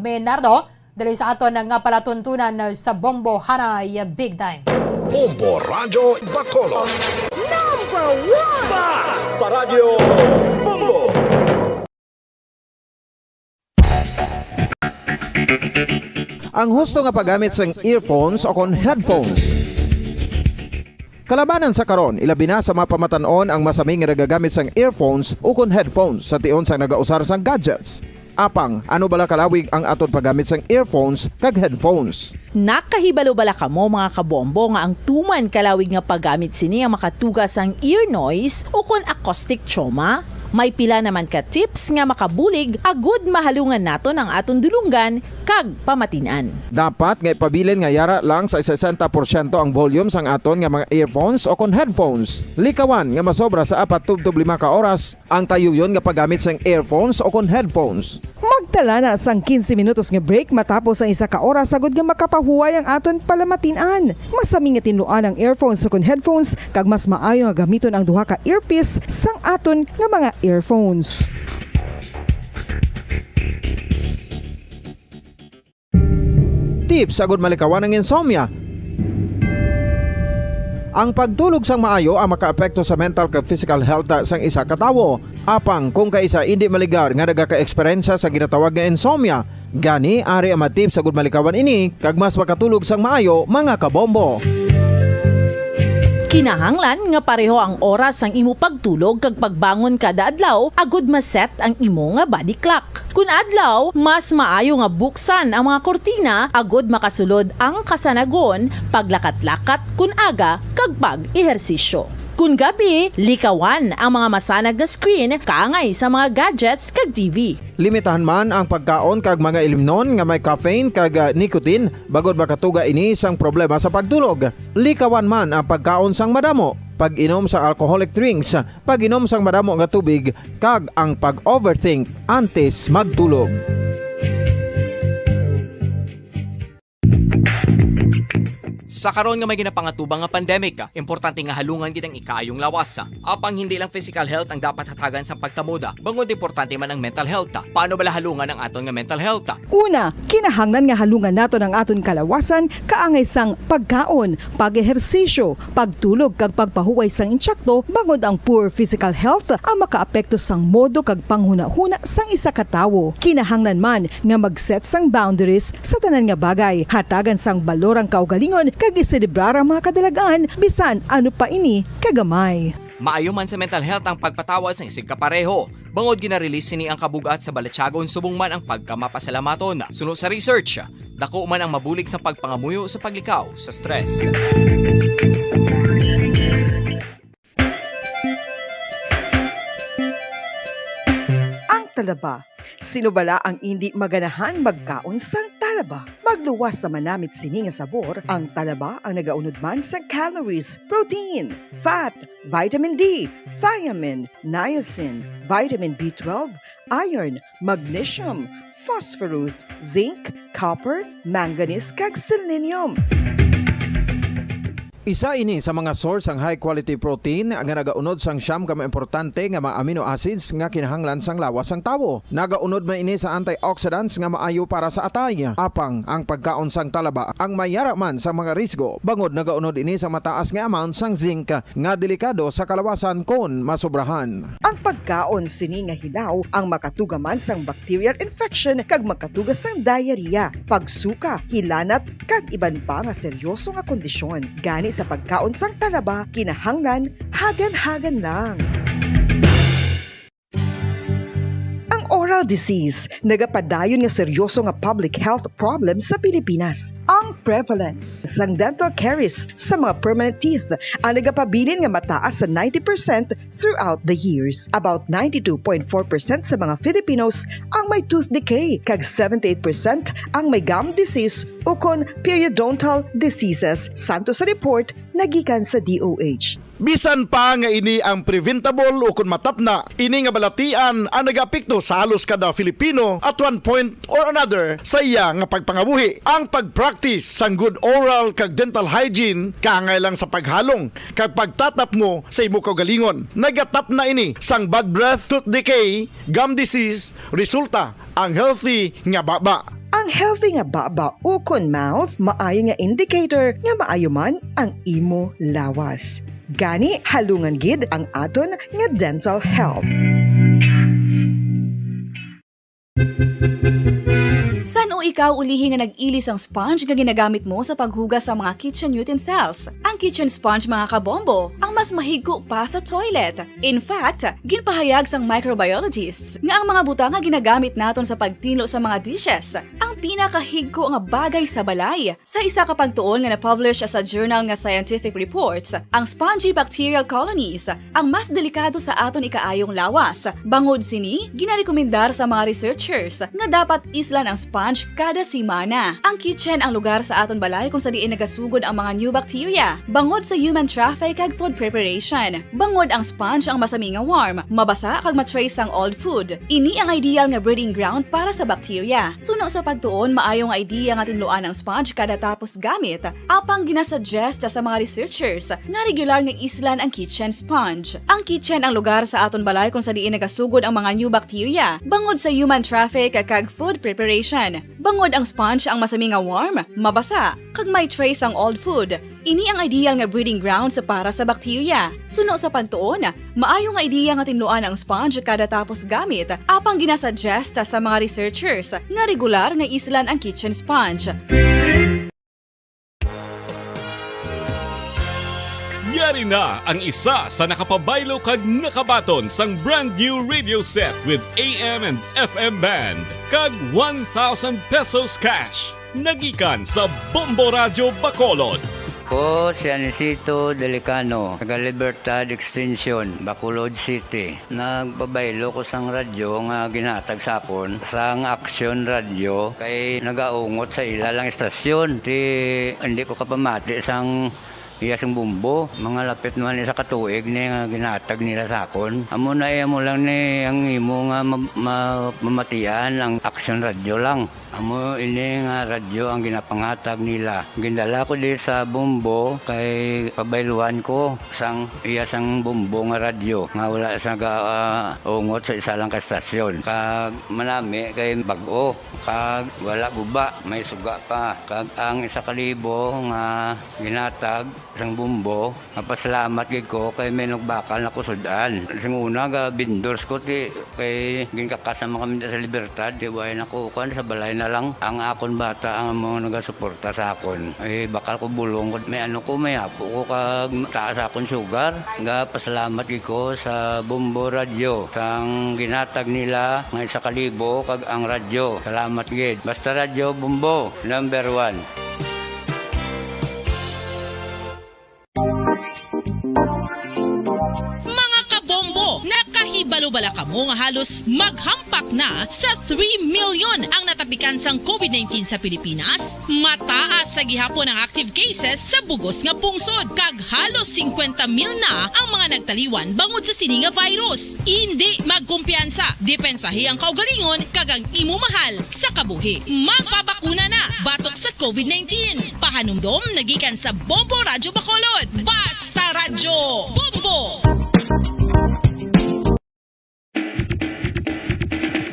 Menardo dali sa aton nga palatuntunan sa Bombo Hanay Big Time. Bombo Radyo Bacolod. Number 1! Paradyo Bombo. Ang husto nga paggamit sang earphones o kon headphones. Kalabanan sa karon, ilabi na sa mga pamatanon ang masaming nga nagagamit sang earphones o kon headphones sa tion sang nagausar sang gadgets. Apang, ano bala kalawig ang aton paggamit sang earphones kag headphones? Nakahibalo bala kamo mga kabombo nga ang tuman kalawig nga paggamit sini ang makatugas ang ear noise o kon acoustic trauma? May pila naman ka tips nga makabulig agud mahalungan naton ang aton dulunggan kag pamatinan. Dapat nga ipabilin nga yara lang sa 60% ang volume sang aton nga mga earphones o kon headphones. Likawan nga masobra sa 4-5 ka oras ang tayuyon nga paggamit sang earphones o kon headphones. Magtala na sang 15 minutos nga break matapos ang 1 ka oras sagod nga makapahuway ang aton palamatinan. Masami nga tinluan ang earphones o kon headphones kag mas maayo nga gamiton ang duha ka earpiece sang aton nga mga earphones. Tips sagud malikawan ang insomnia. Ang pagtulog sang maayo ang makaapekto sa mental kag physical health sang isa ka tawo. Apang kung kaisa hindi maligar nga nagaka-eksperyensya sa ginatawag nga insomnia, gani ari ang matip sagud malikawan ini kag mas makatulog sang maayo mga kabombo. Kinahanglan nga pareho ang oras ang imo pagtulog kag pagbangon kada adlaw agud maset ang imo nga body clock. Kun adlaw, mas maayo nga buksan ang mga kortina agud makasulod ang kasanagon, paglakat-lakat kun aga kag pag-ehersisyo. Kun gabi, likawan ang mga masanag na screen kaangay sa mga gadgets kag TV. Limitahan man ang pagkaon kag mga ilimnon nga may caffeine kag nicotine bagod makatuga ini sang problema sa pagtulog. Likawan man ang pagkaon sang madamo, pag-inom sa alcoholic drinks, pag-inom sang madamo nga tubig kag ang pag-overthink antes magtulog. Sa karon nga may ginapangatubang nga pandemic, importante nga halungan kitang ikaayong lawas. Apang hindi lang physical health ang dapat hatagan sa pagtamuda, bangod importante man ang mental health. Paano bala halungan ang aton nga mental health? Una, kinahanglan nga halungan naton ang aton kalawasan kaangay sang pagkaon, pag-ehersisyo, pagtulog kag pagpahuway sang insyakto bangod ang poor physical health ang makaapekto sang modo kag panghuna-huna sang isa ka tawo. Kinahanglan man nga mag-set sang boundaries sa tanan nga bagay, hatagan sang balorang kaugalingon kag iselebrar ang mga kadalagaan bisan ano pa ini kagamay. Maayo man sa mental health ang pagpatawad sa isig kapareho. Bangod gina-release sini ang kabugat sa Balatyagon subong man ang pagkamapasalamaton. Sunod sa research, dako man ang mabulig sa pagpangamuyo sa paglikaw sa stress. Ang talaba. Sino bala ang hindi maganahan magkaon sang talaba? Magluwas sa manamit sini nga sabor, ang talaba ang nagaunod man sa calories, protein, fat, vitamin D, thiamine, niacin, vitamin B12, iron, magnesium, phosphorus, zinc, copper, manganese kag selenium. Isa ini sa mga source ang high quality protein nga nagaunod sang siyam ka importante nga mga amino acids nga kinahanglan sang lawas sang tawo. Nagaunod man ini sa antioxidants nga maayo para sa atay. Apang ang pagkaon sang talaba ang mayara man sa mga risgo. Bangod nagaunod ini sa mataas nga amount sang zinc nga delikado sa kalawasan kon masobrahan. Ang pagkaon sini nga hilaw ang makatugaman sang bacterial infection kag makatuga sang diarrhea, pagsuka, hilanat kag iban pa nga seryoso nga kondisyon. Gani sa pagkaon sang talaba, kinahanglan hagan-hagan lang. Oral disease, nagapadayon nga seryoso nga public health problem sa Pilipinas. Ang prevalence sang dental caries sa mga permanent teeth ang nagapabilin nga mataas sa 90% throughout the years. About 92.4% sa mga Filipinos ang may tooth decay, kag 78% ang may gum disease o kon periodontal diseases, santo sa report nagikan sa DOH. Bisan pa nga ini ang preventable o kung matapna, ini nga balatian ang nag-apekto sa halos kada Filipino at one point or another sa iya nga pagpangabuhi. Ang pag-practice sang good oral kag dental hygiene kaangay lang sa paghalong kag pagtatap mo sa imo kaugalingon. Nagatap na ini sang bad breath, tooth decay, gum disease, resulta ang healthy nga baba. Ang healthy nga baba o kon mouth, maayo nga indicator nga maayo man ang imo lawas. Gani halungan gid ang aton nga dental health. San o ikaw ulihi nga nag-ilis ang sponge nga ginagamit mo sa paghugas sa mga kitchen utensils? Ang kitchen sponge mga kabombo, ang mas mahigko pa sa toilet. In fact, ginpahayag sang microbiologists nga ang mga butang nga ginagamit naton sa pagtinlo sa mga dishes ang pinakahigko nga bagay sa balay. Sa isa ka pagtuon nga na-publish sa journal nga Scientific Reports, ang spongy bacterial colonies ang mas delikado sa aton ikaayong lawas. Bangod sini, ginarekomendar sa mga researchers nga dapat islan ang sponge kada simana. Ang kitchen ang lugar sa aton balay kung sa diin nagasugod ang mga new bacteria. Bangod sa human traffic kag food preparation. Bangod ang sponge ang masami nga warm, mabasa kag matrace ang old food. Ini ang ideal nga breeding ground para sa bacteria. Suno sa pagtuon, maayo nga idea nga tinluan ang sponge kada tapos gamit. Apang ginasuggest sa mga researchers nga regular nga islan ang kitchen sponge. Ang kitchen ang lugar sa aton balay kung sa diin nagasugod ang mga new bacteria. Bangod sa human traffic kag food preparation. Bangod ang sponge ang masami nga warm, mabasa, kag may trace ang old food. Ini ang ideal nga breeding grounds para sa bacteria. Suno sa pagtuon, maayo nga idea nga tinluan ang sponge kada tapos gamit, apang ginasuggest sa mga researchers nga regular nga islan ang kitchen sponge. Yari na ang isa sa nakapabaylo kag nakabaton sang brand new radio set with AM and FM band kag 1,000 pesos cash. Nagikan sa Bombo Radio Bacolod. Ko si Anisito Delicano, taga Libertad Extension, Bacolod City. Nagpabaylo ko sang radyo nga ginatag sapon sang Action Radio kay nagaungot sa ilalang estasyon. Hindi ko kapamati sang iyasang bumbo, mga lapit naman sa katuig ni nga ginatag nila sakon. Amo na mo lang ni ang imo nga mamatian ang Action Radio lang. Amo ini nga radyo ang ginapangatag nila. Gindala ko di sa bumbo kay pabayluan ko sang iyasang bumbo nga radyo nga wala sa ungot sa isa lang ka stasyon. Kag manami kay bag-o, kag wala guba, may suga pa. Kag ang 1,000 nga ginatag sang bumbo. Napasalamat gid ko kay may nagbakal na kusudan. Sing una ga vendors ko ti kay ginkakasama kami sa Libertad. Di way nakukuan sa balay na lang ang akon bata ang mga nagasuporta sa akon. Ay bakal ko bulong may ano ko may apo ko kag taas akon sugar. Nga pasalamat gid ko sa Bumbo Radio sang ginatag nila nga 1,000 kag ang radyo. Salamat gid. Basta radyo Bumbo number 1. Nakahibalo-bala ka mo nga halos maghampak na sa 3 million ang natapikan sang COVID-19 sa Pilipinas. Mataas sa gihapon ang active cases sa bugos nga pungsod kag halos 50 mil na ang mga nagtaliwan bangod sa sini nga virus. Hindi magkumpiyansa, depensahi ang kaugalingon kag ang imo mahal sa kabuhi. Magpabakuna na batok sa COVID-19. Pahanumdom nagikan sa Bombo Radyo Bacolod. Basta Radyo Bombo!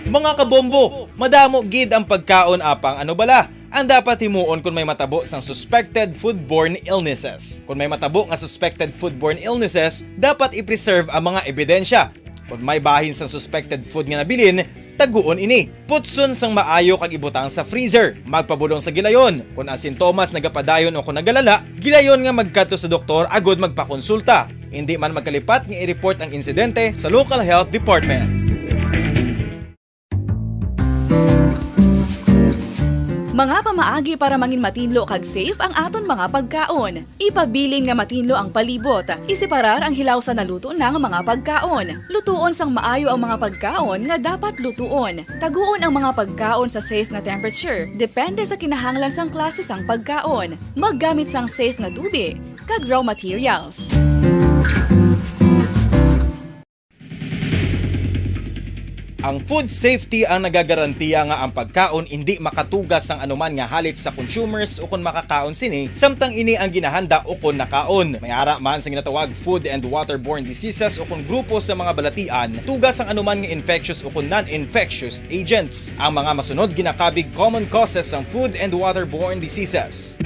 Mga kabombo, madamo gid ang pagkaon apang ano bala ang dapat himuon kung may matabo sang suspected foodborne illnesses. Kung may matabo nga suspected foodborne illnesses, dapat i-preserve ang mga ebidensya. Kung may bahin sang suspected food nga nabilin, taguon ini. Putson sang maayo kag ibutang sa freezer. Magpabulong sa gilayon. Kung ang sintomas nagapadayon o kung nagalala, gilayon nga magkadto sa doktor agod magpakonsulta. Hindi man magkalipat nga i-report ang insidente sa local health department. Mga pamaagi para mangin matinlo kag safe ang aton mga pagkaon. Ipabilin nga matinlo ang palibot. Isiparar ang hilaw sa naluto ng mga pagkaon. Lutuon sang maayo ang mga pagkaon nga dapat lutuon. Taguon ang mga pagkaon sa safe nga temperature. Depende sa kinahanglan sang klase sang pagkaon. Maggamit sang safe nga tubig kag raw materials. Ang food safety ang nagagarantiya nga ang pagkaon hindi makatugas sang anuman nga halit sa consumers o kung makakaon sini, samtang ini ang ginahanda o kung nakaon. May ara man sa ginatawag food and waterborne diseases o kung grupo sa mga balatian, tugas ang anuman nga infectious o kung non-infectious agents. Ang mga masunod ginakabig common causes ng food and waterborne diseases.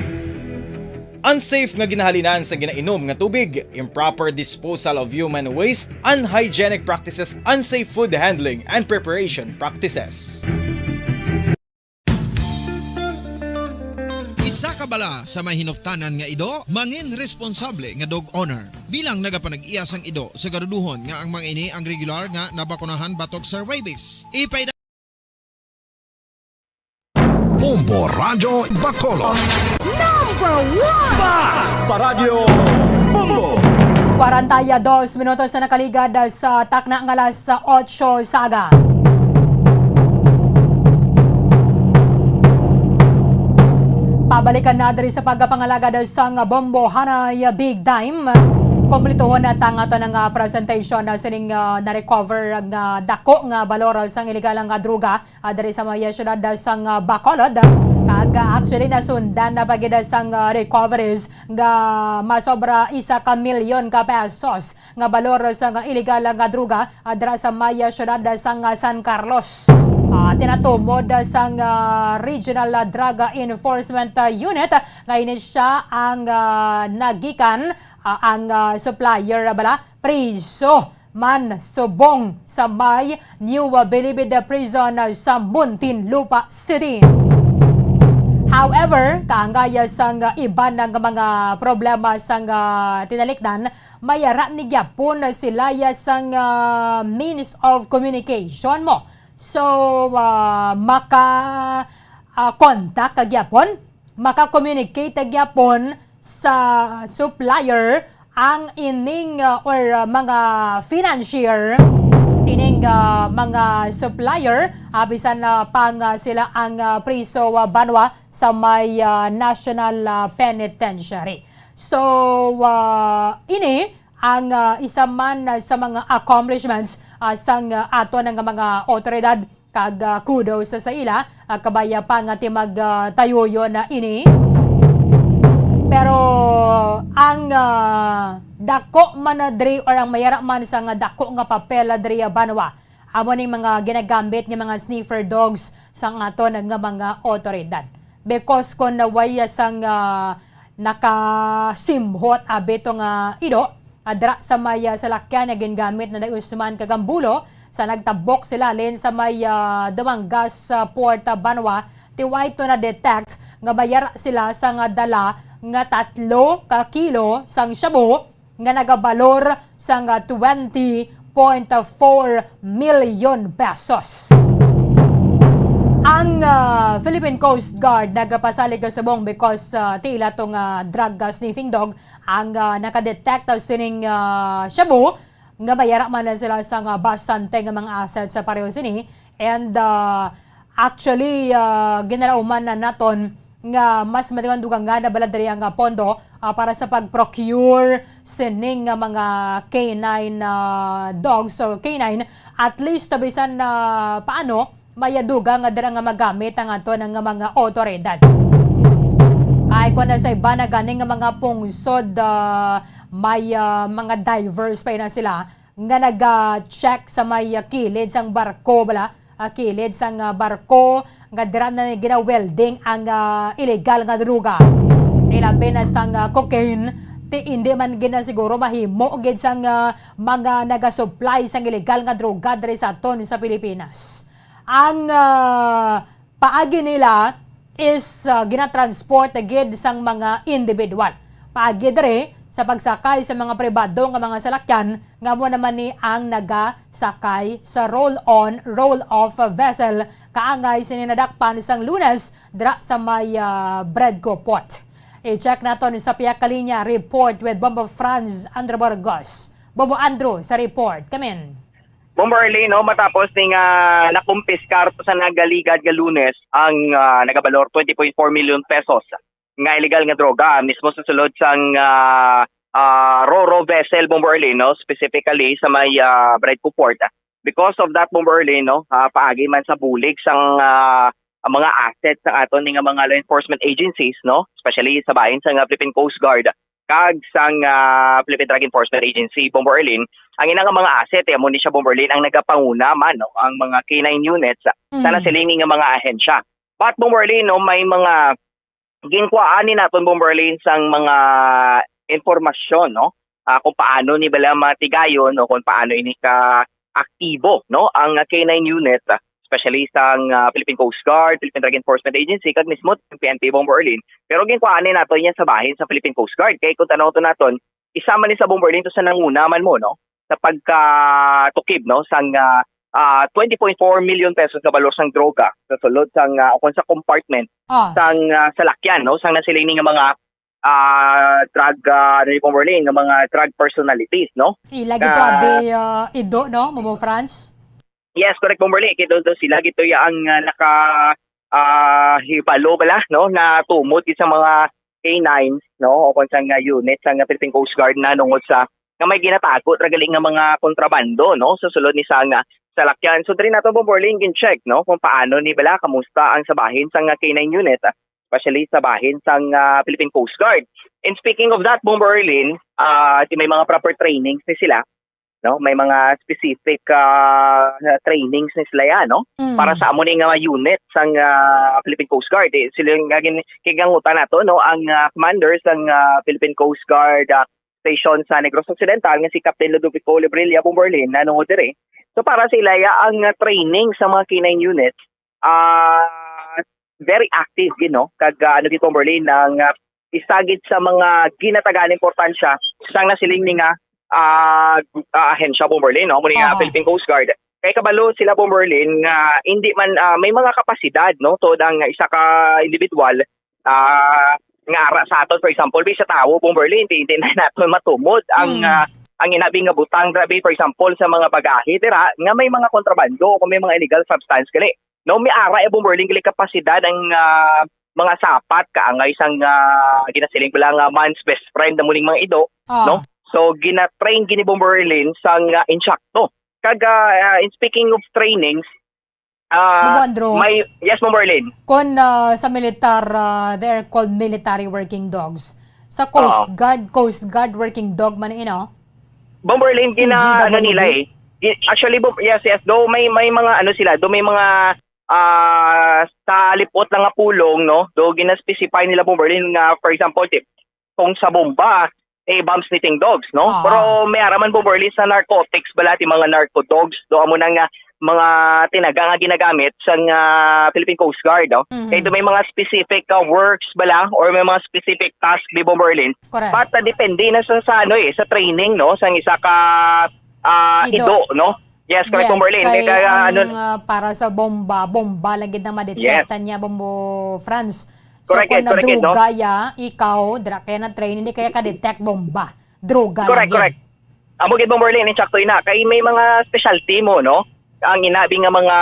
Unsafe nga ginahalinan sa ginainom nga tubig, improper disposal of human waste, unhygienic practices, unsafe food handling, and preparation practices. Isa ka bala sa may hinuptanan nga ido, mangin responsable nga dog owner. Bilang nagapanag-iyas ang ido sa garuduhon nga ang mga ini ang regular nga nabakunahan batok sa rabies. Bombo Radyo Bacolod. Number 1! Basta Radyo Bombo! 42 minutos na nakaligad sa takna ng alas 8 saga. Pabalikan na diri sa pagpangalaga sa Bombo Hanay Big Time. Komplituhon na tanga to ng presentation na sining na-recover ng dako nga balor sang illegal nga droga diri sa mga syudad sang Bacolod. Kag actually nasundan na pagid sang recoveries nga masobra 1 milyon ka pesos nga balor sang illegal nga droga dira sa mga syudad sang San Carlos. Tinatumod sang Regional Drug Enforcement Unit nga ini siya ang nagikan ang supplier bala priso man subong sa may New Bilibid Prison sa Muntinlupa City. However, kaanggaya sang iba ng mga problema sang tinalikdan, mayara ni gyapon sila sang means of communication mo. So, maka-contact kagyapon, maka-communicate kagyapon sa supplier ang ining or mga financier, ining mga supplier, bisan pang sila ang priso banwa sa may National Penitentiary. So, ini ang isa man sa mga accomplishments sang ato ng mga otoridad kag kudos sa ila kabaya pa nga timag tayuyo na ini. Pero ang dako man diri or ang mayara man sa nga dako nga papel diri banwa amo ning mga ginagamit nga mga sniffer dogs sang ato ng mga otoridad. Because kung naway sang nakasimhot abito nga ido adra sa may salakyan na gingamit na Usman Kagambulo sa nagtabok sila len sa may Dumangas Port Banwa tiway to na detect nga bayar sila sa nga dala nga 3 ka kilo sang shabu nga nagabalor sa nga 20.4 million pesos. Ang Philippine Coast Guard nagapasalig sa subong because tila tong drug sniffing dog ang nakadetect sining shabu nga bayara man lang sila sa bastante nga mga assets sa pareho sini and actually ginarauman na naton nga mas matigang dugang nga na baladari ang pondo para sa pag-procure sining mga canine dogs so canine at least tabisan na paano mayaduga nga dira nga magamit ang ato ng mga otoridad. Ay kung sa iba na ganing nga mga pungsod may mga divers pa na sila nga nag-check sa may kilid sang barko bala kilid sang barko nga dira na gina-welding ang illegal nga droga. Ilabi na sang cocaine ti hindi man gina siguro mahimo gid sang mga naga-supply sang illegal nga droga diri sa aton sa Pilipinas. Ang paagi nila is ginatransport agad sang mga individual. Paagi dere sa pagsakay sa mga pribado nga mga salakyan nga mo naman ni ang nagasakay sa roll-on, roll-off vessel kaangay sininadakpan isang Lunes dra sa may Bredco Port. I-check naton sa Pia Kalinya report with Bombo Franz Andro Burgos. Bombo Andro sa report. Come in. Bomberly, no, matapos ning nakumpiskar sa nagaligad nga Lunes ang nagabalor 20.4 million pesos nga illegal nga droga mismo sa sulod sang Ro-Ro vessel Bomberly, no, specifically sa may Bredco Port. Because of that Bomberly, no, paagi man sa bulig sang mga assets sa aton ning mga law enforcement agencies, no, especially sa bahin sa Philippine Coast Guard kag sang Philippine Drug Enforcement Agency Bomberlin ang inang mga asset amo ni siya Bomberlin ang nagapanguna man no ang mga canine units sa nasilingi nga mga ahensya. But Bomberlin no may mga ginkwaan ni naton Bomberlin sang mga informasyon no kung paano ni bala matigayon o kung paano ini ka aktibo no ang canine unit especially sa Philippine Coast Guard, Philippine Drug Enforcement Agency, kag mismo PNP Bomberlin. Pero ginkwaanin nato yan sa bahin sa Philippine Coast Guard. Kaya kung tanaw to naton, isama ni sa Bomberlin to sa nanguna man mo, no? Sa pagkatukib, no? Sang 20.4 million pesos na balor sang droga sa sulod sang kung sa compartment sang salakyan, no? Sang nasiling nga mga drug Bomberlin, nga mga drug personalities, no? Ilagi to abe ido, no? Momo France? Yes, correct Bomberly. Kito sila gito ang hibalo bala no na tumod sa mga canines no o kung sa unit sa Philippine Coast Guard na nungod sa nga may ginatago tragaling nga mga kontrabando no sa sulod ni sang salakyan. So diri nato Bomberly gin check no kung paano ni bala kamusta ang sabahin sa canine unit especially sa bahin sa Philippine Coast Guard. And speaking of that Bomberly, may mga proper trainings ni sila. No, may mga specific trainings ni sila yan, no? Para sa amo ning unit sang Philippine Coast Guard. Sila nga kigangutan nato no ang commander sang Philippine Coast Guard station sa Negros Occidental nga si Captain Ludovico Librilla Bomberlin na nungod dire. So para sila ang training sa mga canine units very active you know kag dito Bomberlin ang isagit sa mga ginatagaan importansya sang nasiling ni nga ahensya Bomberlin no muna Philippine Coast Guard kay kabalo sila Bomberlin nga hindi man may mga kapasidad no tod ang isa ka individual nga ara sa aton for example sa tawo Bomberlin hindi na naton matumod ang inabi nga butang grabe for example sa mga bagahe dira nga may mga kontrabando o may mga illegal substance kani no may ara Bomberlin kay kapasidad ang mga sapat kaangay sang ginasiling bilang man's best friend na muning mga ido no. So, gina-train gini Bomberlin sang insyakto. Kag, in speaking of trainings, may, yes, Bomberlin. Kung sa militar, they're called military working dogs. Sa Coast Guard working dog man ino? Bomberlin, ano nila eh. Actually, yes, do may mga ano sila, do may mga sa lipot lang nga pulong, no? Do gina-specify nila Bomberlin nga, for example, kung sa bomba bomb snitting dogs, no? Pero may araman bomberly sa narcotics bala ti mga narco dogs do amo nang mga tinaga nga ginagamit sa Philippine Coast Guard, no? Kaya may mga specific works bala or may mga specific task di bomberlin. But depende na sa sa training, no? Sa isa ka ido, no? Yes, correct, bomberlin. Kaya para sa bomba lagi na madetektan niya bombo France. So kung nadrugaya, ikaw, kaya na-train, hindi kaya ka-detect bomba. Droga lang yan. Correct. Amo gid bomberlin, insaktoy na. Kaya may mga specialty mo, no? Ang inabi nga mga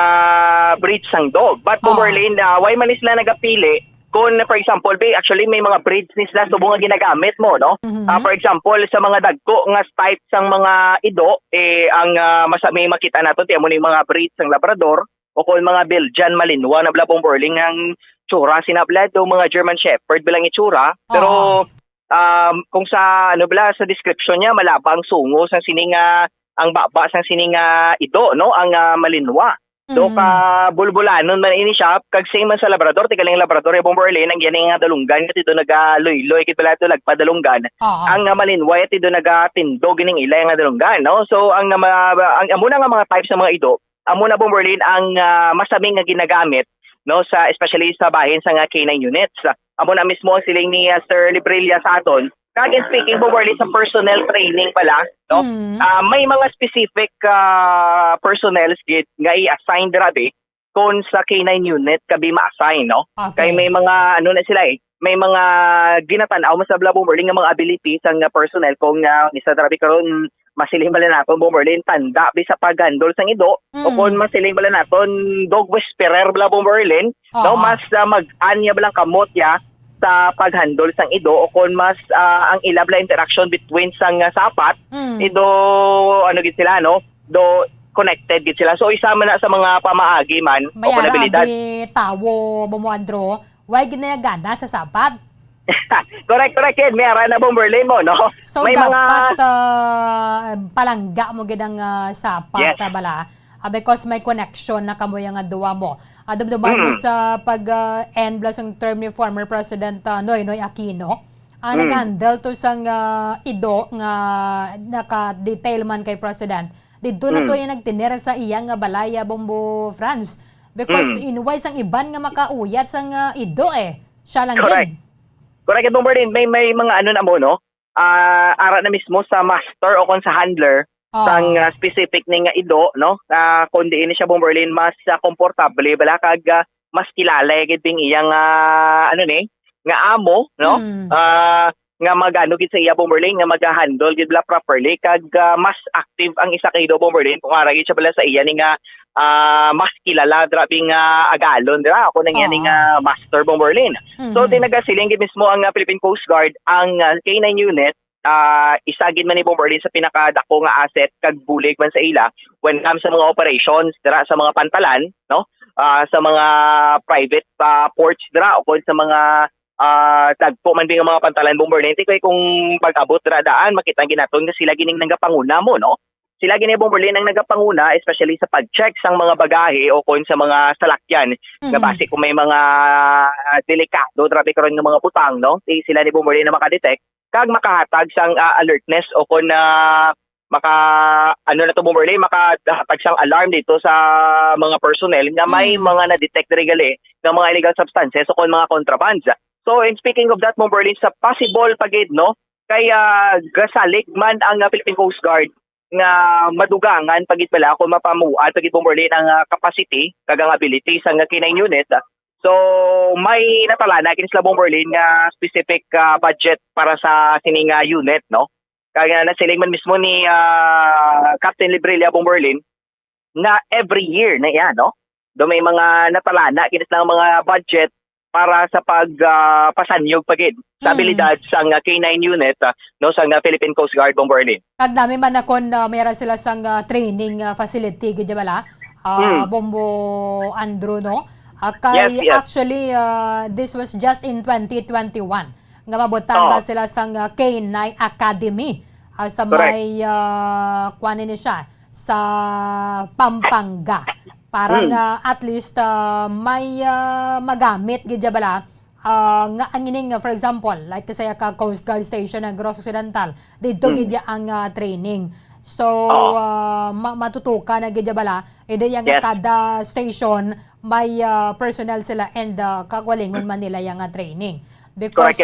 breeds ng dog. But bomberlin, why man sila nagapili? Kung, for example, actually may mga breeds nila subong nga ginagamit mo, no? For example, sa mga dagko nga types ng mga ido, ang may makita nato, tiyan mo yung mga breeds ng Labrador, o kung mga Belgian Malinois na bla bomberlin ang tsura sinabla do mga German Shepherd bilang itsura, pero kung sa sa description niya malabang sungo sang sininga ang baba sang sininga ito, no, ang Malinois. Do ka bulbulanon man ini siya kag same man sa Labrador, tigaling Labrador bomberlin ang yan nga dalunggan ket do nagaloy-loy ket pala to lagpadalunggan. Ang Malinois ket do nagatindog gining ilay nga dalunggan, no. So ang amo na nga mga types ng mga ido, amo na bomberlin ang masaming nga ginagamit, no, sa especially sa bahin sa nga K9 units. Amo na mismo ang siling ni Sir Librilla sa aton. Kagin speaking bomberlin sa personnel training pala, no. May mga specific personnel gid nga i-assign dirabi kung sa K9 unit kabi ma-assign, no. Kay may mga na sila may mga ginatan-aw sa bomberlin nga mga abilities ang personnel kung isa dirabi karon masiling bala naton bomberlin tanda bi sa paghandol sang ido o kung masiling bala naton dog whisperer bala bomberlin, no, mas mag-anya balang kamot ya sa paghandol sang ido o kung mas ang ilabla interaction between sang sapat ido gid sila, no, do connected gid sila. So isa man na sa mga pamaagi man o konabilidad tawo bumuandro why ginagana sa sapat. correct kid, may ara na bomberlin mo, no. So may dapat palangga mo gid ang sapat bala because may connection na kamoy nga duwa mo. Dumduman mo sa pag-end ang term ni former President Noynoy Aquino. Nag-handle to sang ido nga naka-detail man kay President. Dito na to yung nagtinira sa iyang balaya bombo France. Because inuway sang iban nga makauyat sang ido siya lang din. Correct, bomberlin. May mga na mo, no? Ara na mismo sa master o kung sa handler sang specific ni nga ido, no, kundi ini siya bomberlin mas komportable bala kag mas kilala gid bing iyang nga amo, no, nga magano gid sa iya bomberlin nga mag-handle gid bala properly kag mas active ang isa kay ido bomberlin kung ara gid siya bala sa iya ni nga mas kilala drabing agalon dira ako nang yan nga master bomberlin. So tinagasiling gid mismo ang Philippine Coast Guard ang K9 unit isa gid man ni bomberlin sa pinakadako nga asset kag bulig man sa ila when comes sa mga operations dira sa mga pantalan, no, sa mga private ports dira o sa mga tagpo man bing mga pantalan bomberlin kay kung pag-abot dira daan makita ginaton nga sila gining nagapanguna mo, no. Sila gini bomberlin ang nagapanguna especially sa pag-check sang mga bagahe o kung sa mga salakyan nga base kung may mga delikado grabe karon nga mga butang, no, sila ni bomberlin na makadetect kag makahatag sang alertness o kung na to bomberlin makahatag sang alarm dito sa mga personnel nga may mga na-detect regali ng mga illegal substances o kung mga contrabands. So in speaking of that bomberlin sa possible pagid, no, kaya gasalig man ang Philippine Coast Guard nga madugangan pagit bala kung mapamuan pagit bomberlin ang capacity kag ang ability sa K9 unit. So may natalana kini sila bomberlin nga specific budget para sa sining unit, no. Kaya nasiling man mismo ni Captain Librilla bomberlin na every year na yan, no. Do may mga natalana kini sila mga budget para sa pagpasanyog pagid sa abilidad sa K9 unit, no, sa Philippine Coast Guard bomberlin. Kag dami man nakon mayroon sila sang training facility gid bala bombo Andrew, no. Yes. Actually this was just in 2021 nga mabutang sila sang K9 Academy sa may kuan ni siya sa Pampanga. Parang at least may magamit gid bala nga ang ining for example like kasi ka Coast Guard Station ng Negros Occidental dito gidya ang training. So matutukan na gidya bala ida yang kada station may personnel sila and kagwalingon man nila yang training. Because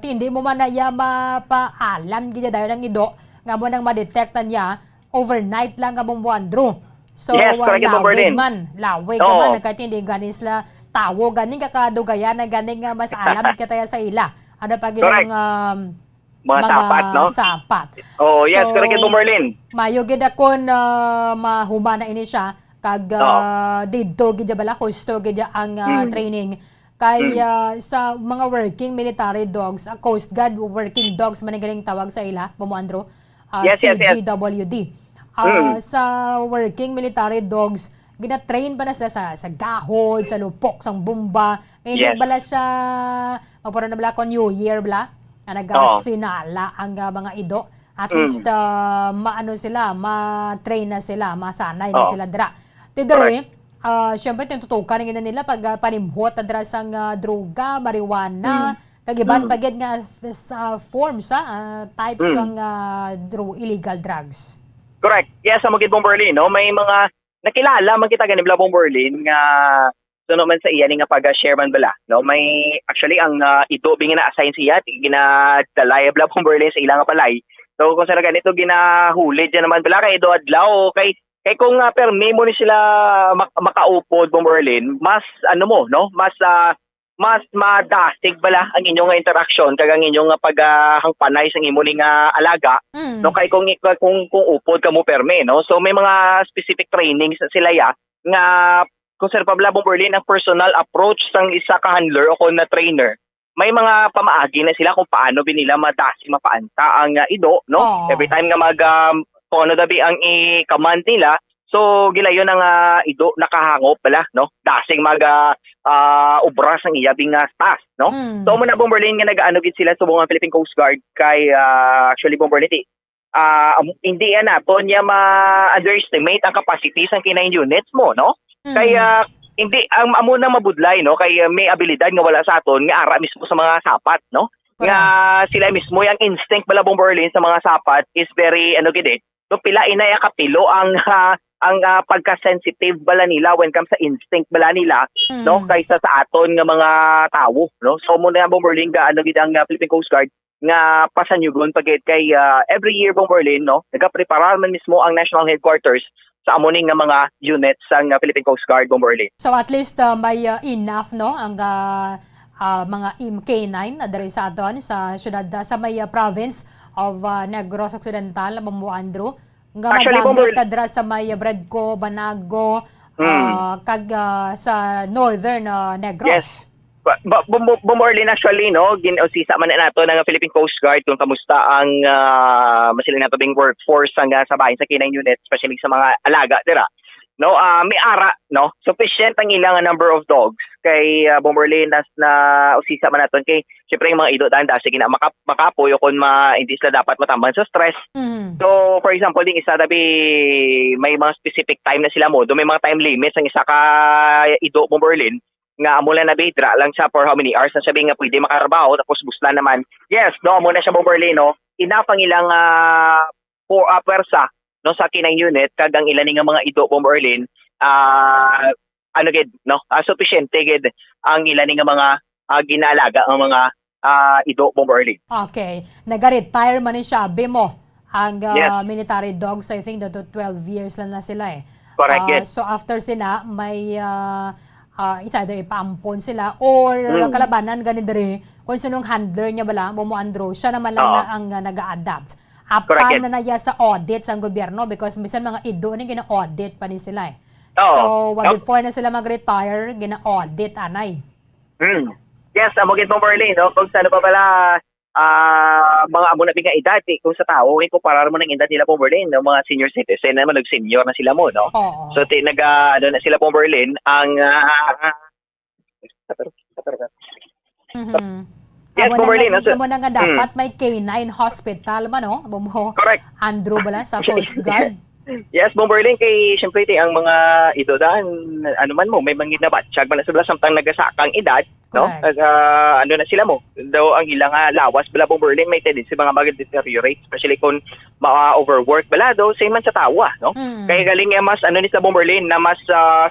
hindi mo man na mapaalam gidya dayon ang ido nga mo nang ma-detectan niya overnight lang ka Andrew. So lawig man kahit hindi ganin sila tawo ganing kakadugaya na ganing mas alam kataya sa ila. Ano pa ginang mga sapat, no? Sapat. Oh, yes, correct ito, Merlin. Mayo gid akon mahuma na ini siya kag didto gid bala kusto gid ang training kay sa mga working military dogs, Coast Guard working dogs man galing tawag sa ila, Andrew. CGWD. Sa working military dogs, gina-train ba na sila sa gahol, sa lupok, sa bomba. Kaya bala siya, magparoon na bala ko New Year bala, nag-sinala ang mga ido. At least, maano sila, ma-train na sila, masanay na sila dra. Tidre, syempre, tinututukan nga nila pag panimhot na dra sang droga, marijuana, kagiban pagid nga forms, types ng illegal drugs. Correct. Yes, sa Mugid Bomberlin, no? May mga nakilala man kita ganibla Bomberlin nga suno man sa iya nga pag-share man bala, no? May actually ang ito bingi na assign siya ginadalay bla Bomberlin sa ilang palay. So kung sa ganito ginahuli diyan naman bala kay do adlaw kay kung permi mo ni sila makaupod Bomberlin, mas ano mo, no? Mas madasig bala ang inyong interaction kag ang inyong paghangpanay sa imo ning alaga, no? Kay kung upod ka mo permi, no? So may mga specific trainings sila nga kung sa pabla Bomberlin ang personal approach sang isa ka handler o na trainer. May mga pamaagi na sila kung paano binila madasig mapaanta ang ido, no? Every time nga kung ano dabi ang i-command nila, so gilayon ang ido nakahangop pala, no? Dasing ubras ang iyabing task, no? So mo na Bomberlin nga nagaano gid sila sa buong Philippine Coast Guard kay actually Bomberlin hindi nato niya ma-underestimate ang capacity sang kinay units mo, no? Kaya hindi ang amo na mabudlay, no? Kay may abilidad nga wala sa aton nga ara mismo sa mga sapat, no? Nga sila mismo yung instinct bala Bomberlin sa mga sapat is very gid no, pila inay kapilo ang pagka-sensitive bala nila when comes sa instinct bala nila, no, kaysa sa aton nga mga tawo, no. So mo na Bomberlin ga gid ang Philippine Coast Guard nga pasanyugon pagit kay every year Bomberlin, no, nagaprepara man mismo ang national headquarters sa amoning nga mga units sang Philippine Coast Guard Bomberlin. So at least may enough, no, ang mga K9 na dari sa aton sa syudad sa may province of Negros Occidental, Andrew. Nga magamit ka dra sa may Bredco, Banago, kag sa northern Negros. Yes. Bomberlin actually, no, ginosisa man nato ng Philippine Coast Guard kung kamusta ang masiling nato bing workforce ang sa bahin sa kinang unit, especially sa mga alaga dira. No, may ara, no, sufficient ang ilang number of dogs kay Bomberlin na usisa man naton kay syempre yung mga ido daan sige na makapoy kon hindi sila dapat matamban sa stress. So for example ding isa dabi may mga specific time na sila mo, do may mga time limits ang isa ka ido Bomberlin nga amula na bidra lang siya for how many hours na sabi nga pwede makarbaho tapos buslan naman. Yes, no, muna siya Bomberlin, no, enough ang ilang pwersa, no, sa kinang unit kag ang ilan nga mga ido Bomberlin gid, no, sufficient gid ang ilan nga mga ginalaga ang mga ido Bomberlin. Okay, nag-retire man ni siya bimo ang military dogs, I think that 12 years na sila Correct. So after sila may isa either ipampon sila or kalabanan ganin dere kung sinong handler niya bala Andrew, siya naman lang na ang nag-a-adapt. Apan na naya sa audit sa gobyerno because minsan mga ido ni gina-audit pa ni sila So before na sila mag-retire, gina-audit anay. Yes, amogit Bomberlin, no, kung saan pa pala mga amo na nga edad kung sa tao kumpara mo ng edad nila Bomberlin, no, mga senior citizen naman nag-senior na sila mo, no. So na sila Bomberlin ang yes, Bomberlin. Amo na nga dapat may K9 hospital man, no? Correct. Andrew bala sa Coast Guard. Yes, Bomberlin, kay siyempre ang mga idodan, ano man mo, may mga nabatsyag man na sila samtang nagasakang edad, no? Ano na sila mo, daw ang ilang lawas bala Bomberlin, may tendency mga mag-deteriorate, especially kung ma-overwork bala daw, same man sa tawa, no? Kaya galing mas, ni sa Bomberlin, na mas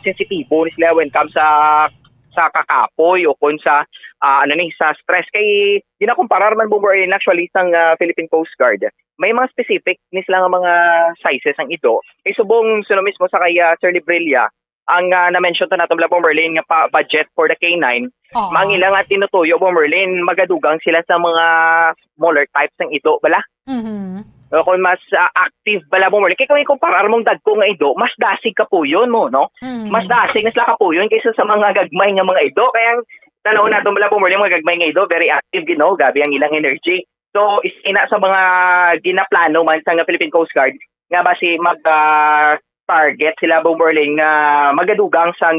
sensitibo ni sila when comes sa kakapoy o kung sa sa stress kay ginakumparar man Bomberlin actually sang Philippine Coast Guard. May mga specific ni sila nga mga sizes ang ito. Kay subong suno mismo sa kay Sir Librilla ang na-mention to nato bala Bomberlin nga budget for the K9. Mga ilang at tinutuyo Bomberlin magadugang sila sa mga smaller types ng ito bala. Kung mas active bala Bomberlin kay kung ikumparar mong dagko nga ido mas dasig ka po yun mo no. Mas dasig na sila ka po yun kaysa sa mga gagmay nga mga ido kaya tanaw na itong bala Bomberlin mga gagmay nga ido very active gino gabi ang ilang energy. So, isa sa mga ginaplano man sa Philippine Coast Guard nga basi mag-target sila Bomberlin nga magadugang sa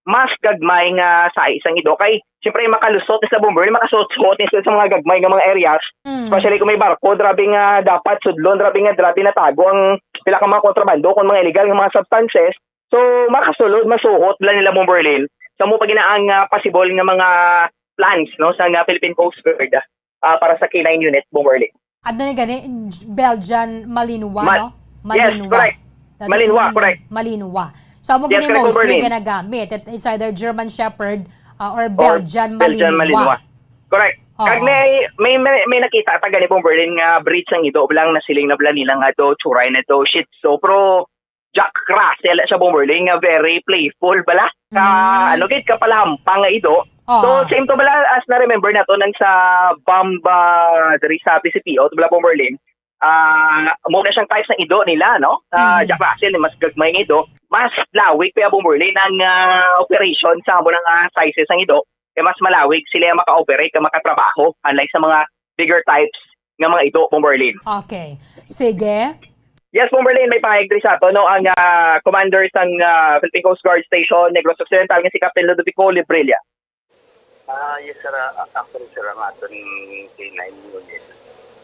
mas gagmay nga sa isang ido. Kay, siyempre makalusot sa Bomberlin, makasuot-suot sa mga gagmay nga mga areas. Especially kung may barko, drabe nga dapat sudlon, drabe na tago ang pila ka mga kontrabando kung mga illegal nga mga substances. So, makasulod, masuot lang nila Bomberlin. So, mo pa ginaang possible nga mga plans no sa Philippine Coast Guard. Para sa K9 unit, Bomberlin. At doon gani, Belgian Malinois, no? Yes, correct. Malinois, correct. Malinois. So, mo gani mostly ginagamit. It's either German Shepherd or Belgian Malinois. Correct. Kag may nakita ta gani Bomberlin nga breed sang ito lang na siling na bala nila nga to Churay na to Shih Tzu pro Jack Russell sa Bomberlin nga very playful bala. Gid ka palampang nga ito. So, same to bala as na-remember na to nang sa Bamba dari sa PCPO, to bala Bomberlin. Muna siyang types ng ido nila, no? Jack Russell, mas gagmay ng ido. Mas lawig pa Bomberlin ang operation sa mo ng sizes ng ido. Kaya mas malawig sila maka-operate, makatrabaho, unlike sa mga bigger types ng mga ido, Bomberlin. Okay. Sige. Yes, Bomberlin, may pahig rin sa to, no? Ang commander ng Philippine Coast Guard Station, Negros Occidental, nga si Captain Ludovico Librilla. Yes, sir. Actually, sir, ang aton K9 unit.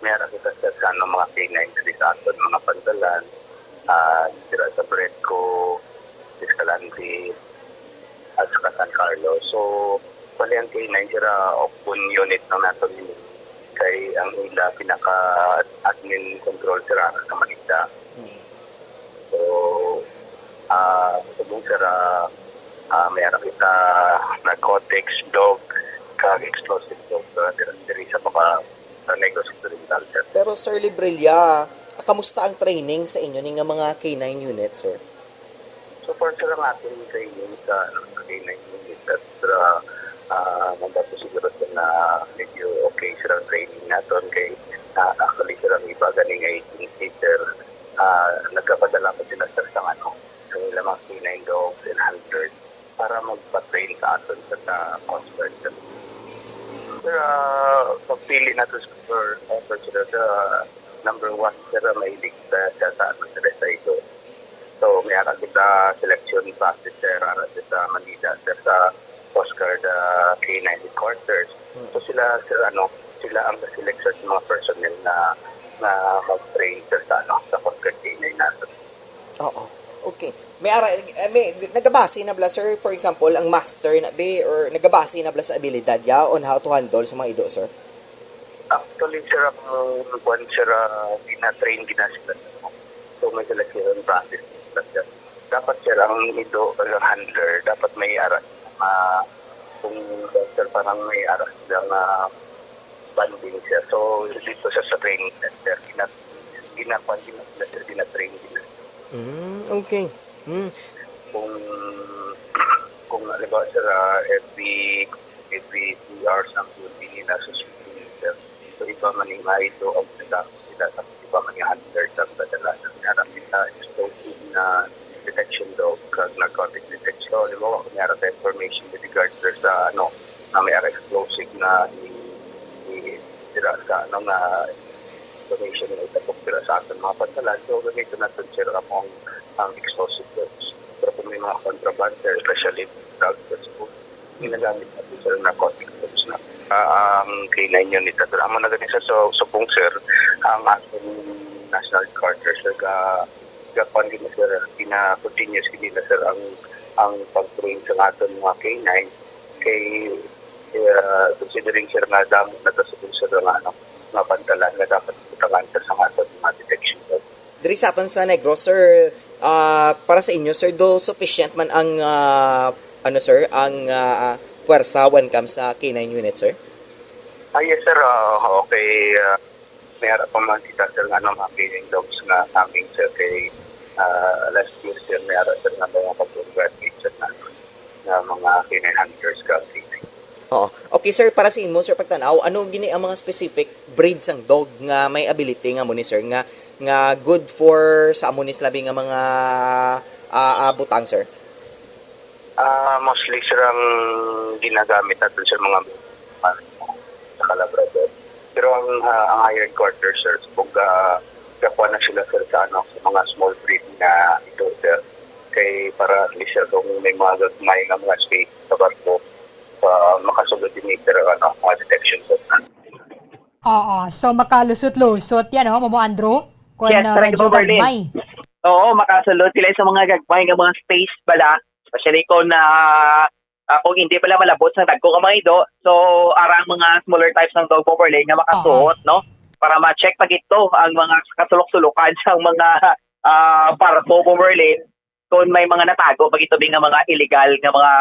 Meron kita sa mga K9 sa aton mga pandalan. Sira sa Bredco, Escalante, at saka San Carlos. So, pali ang K9, sira open unit ng naton unit. Kay ang ila pinaka-admin control sira sa Manila. So, subong sira, meron kita narcotics, dog, explosive dog, diri sa mga Negros Occidental. Pero Sir Librilla, kamusta ang training sa inyo ng mga K9 units, sir? So far sir ang ating training sa K9 units at mandato siguro na medyo okay sir ang training natin kay actually sir ang iba ganing 18-seater nagkapadala ko sila sir sa sa ilang mga K9 dogs and hunters para magpa-train sa atin sa Coast Guard. Sir, pagpili natin sir, number one, sir, may ilig sa atin sa ito. So, may arang kita selection process, sir, arang sa Manila, sir, sa Coast Guard K9 headquarters. So, sila, sir, sila ang select sa mga personnel na mag-train, sir, sa Coast Guard K9 natin. Oo. Okay. May nagabase na bala sir, for example, ang master na or nagabase na bala sa abilidad on how to handle sa mga ido, sir? Actually, sir, ang sir, gina-train sila. So, may selection process. Dapat sir, ang ido, ang handler, dapat may aras. Kung sir, parang may aras ng banding siya. So, dito siya sa training center, gina-train nila. Okay. Kung halimbawa sir, every 3 hours ang duty nila sa sir. So iba man yung ito ang sila sa iba man yung handler sa dadala sa harap nila explosive na detection dog, narcotic detection. Halimbawa kung meron sa information with regards sa na may explosive na sila sa na information na itapok sila sa atin mga pantalan. So ganito natin sir ang explosive dogs. Pero kung may mga contraband, especially drugs at food, ginagamit natin sir narcotic dogs na ang K9 unit natin. Ang mga ganito sa subong sir, ang ating national headquarters gapan gid sir continuous gid na sir ang pag-train sa aton mga K9 kay considering sir nga damo na ta sa nga pantalan nga dapat utagan sa aton mga detection. Diri sa aton sa Negros, sir, para sa inyo, sir, do sufficient man ang puwersa when comes sa K9 unit, sir? Yes, sir. Okay. May harap pa man kita, sir, nga mga killing dogs na aming, sir, kay last year, sir, may harap, sir, nga mga pag-graduate, sir, na mga K9 hunters ka. Oo. Okay, sir, para sa inyo, sir, pagtanaw, ano gini ang mga specific breeds ng dog nga may ability nga mo ni, sir, nga good for sa amonis labi nga mga butang, sir? Mostly, sir, ang ginagamit natin sa mga sa Labrador. Pero ang iron quarter, sir, kung gakuha na sila, sir, sa mga small breed na ito, sir, kay para at least, sir, kung may mga gagmay nga mga space sa barko, makasulod din sir, mga detection, sir. Oo, so makalusot-lusot yan, Momo Andrew? Kung Yes, correct medyo po, Berlin. gagmay. Oo, makasulod sila sa mga gagmay ng mga space bala, especially kung kung hindi pala malabot sa dagko ka mga ido, so arang mga smaller types ng dog overlay nga makasuot, no? Para ma-check pag ito ang mga kasulok-sulukan sa mga parko overlay kung may mga natago pag ito nga mga illegal nga mga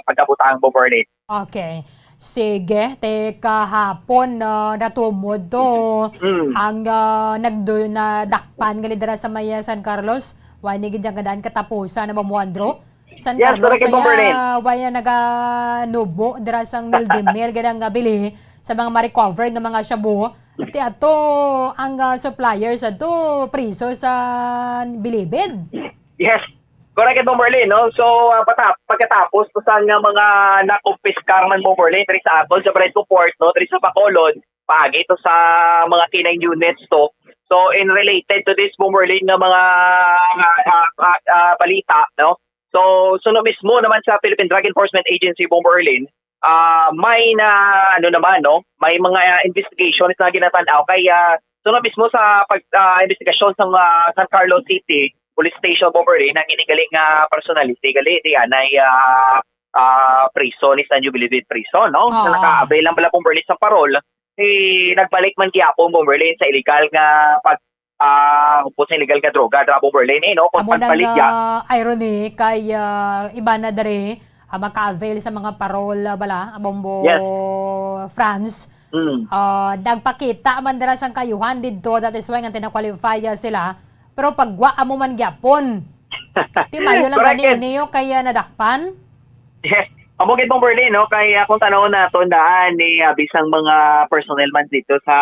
pagkabutang overlay. Okay. Sige, teka hapon natumod to ang nagdakpan gali dira sa Maya San Carlos. Wani gid yang gadaan katapusan na Mamuandro. San Yes, Carlos correct, Berlin. waya naganubo dira sang Mildemil gadang bili sa mga ma-recover nga mga shabu. Ti ato ang suppliers ato priso sa Bilibid. Yes. Correct mo, Merlin, no? So, pagkatapos ko sa mga nakumpiskar man mo, Merlin, diri sa aton, sa Brento Port, no? Diri sa Bacolod, pagi ito sa mga K9 units to. So, in related to this, Merlin, na mga balita, no? So, no mismo naman sa Philippine Drug Enforcement Agency, Merlin, may naman, no? May mga investigations na ginatanaw. Kaya, no mismo sa investigasyon sa San Carlos City, Police Station Bomberlin na ginigaling personality gali diyan ay prison ni San Jubilibid prison, no? Na naka-avail lang pala Bomberlin sa parol, nagbalik man gyapon Bomberlin sa illegal nga sa illegal nga droga dra Bomberlin, no? Kung pagpaligya. Irony kay iba na dere maka-avail sa mga parol bala Bombo France. Nagpakita man dira sang kayuhan didto, that is why nga tina-qualify sila. Pero pagwa mo man gyapon. Ti mayo lang niyo kaya nadakpan. Yes. Amogit mong Berlin, no? Kaya kung tanawin natin daan ni bisang mga personnel man dito sa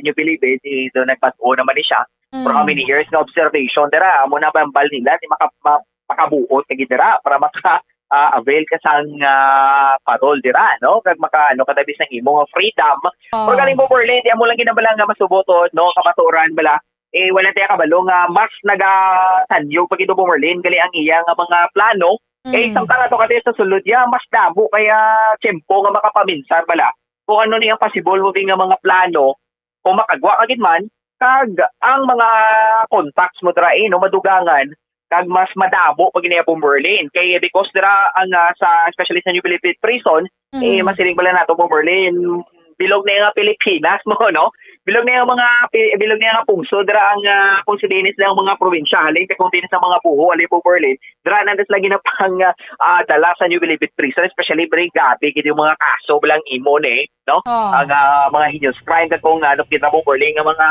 New Bilibid, ito nagpatuo naman ni siya. For how many years na observation, dira, amo na bambal nila, di makabuot kagi dira para avail ka sang parol dira, no? Kag kadabis ng imong freedom. Or galing mo Berlin, di amo lang ginabalang nga masuboton, no? Kamaturan bala. Wala tayo kabalo nga mas nagasanyo pag ito Merlin, gali ang iya nga mga plano. Samtang ato kati sa sulod mas damo kaya tiyempo nga makapaminsan bala. Kung ano niyang possible mo nga mga plano, kung makagwa kagid man, kag ang mga contacts mo dira no madugangan, kag mas madamo pag iniya Merlin. Kaya because dira ang sa especially sa New Bilibid Prison, masiling bala nato Merlin, bilog na nga Pilipinas mo, no? Bilog na yung mga pungso, dira ang kung silinis ng mga probinsyali, kung tinis ng mga buho, alay po Berlin, dira nandas lagi na pang dala sa New Bilibid Prison, especially bring gabi, kiti yung mga kaso, bilang imon no? Ang mga heinous crime, kung kita mo Berlin, ang mga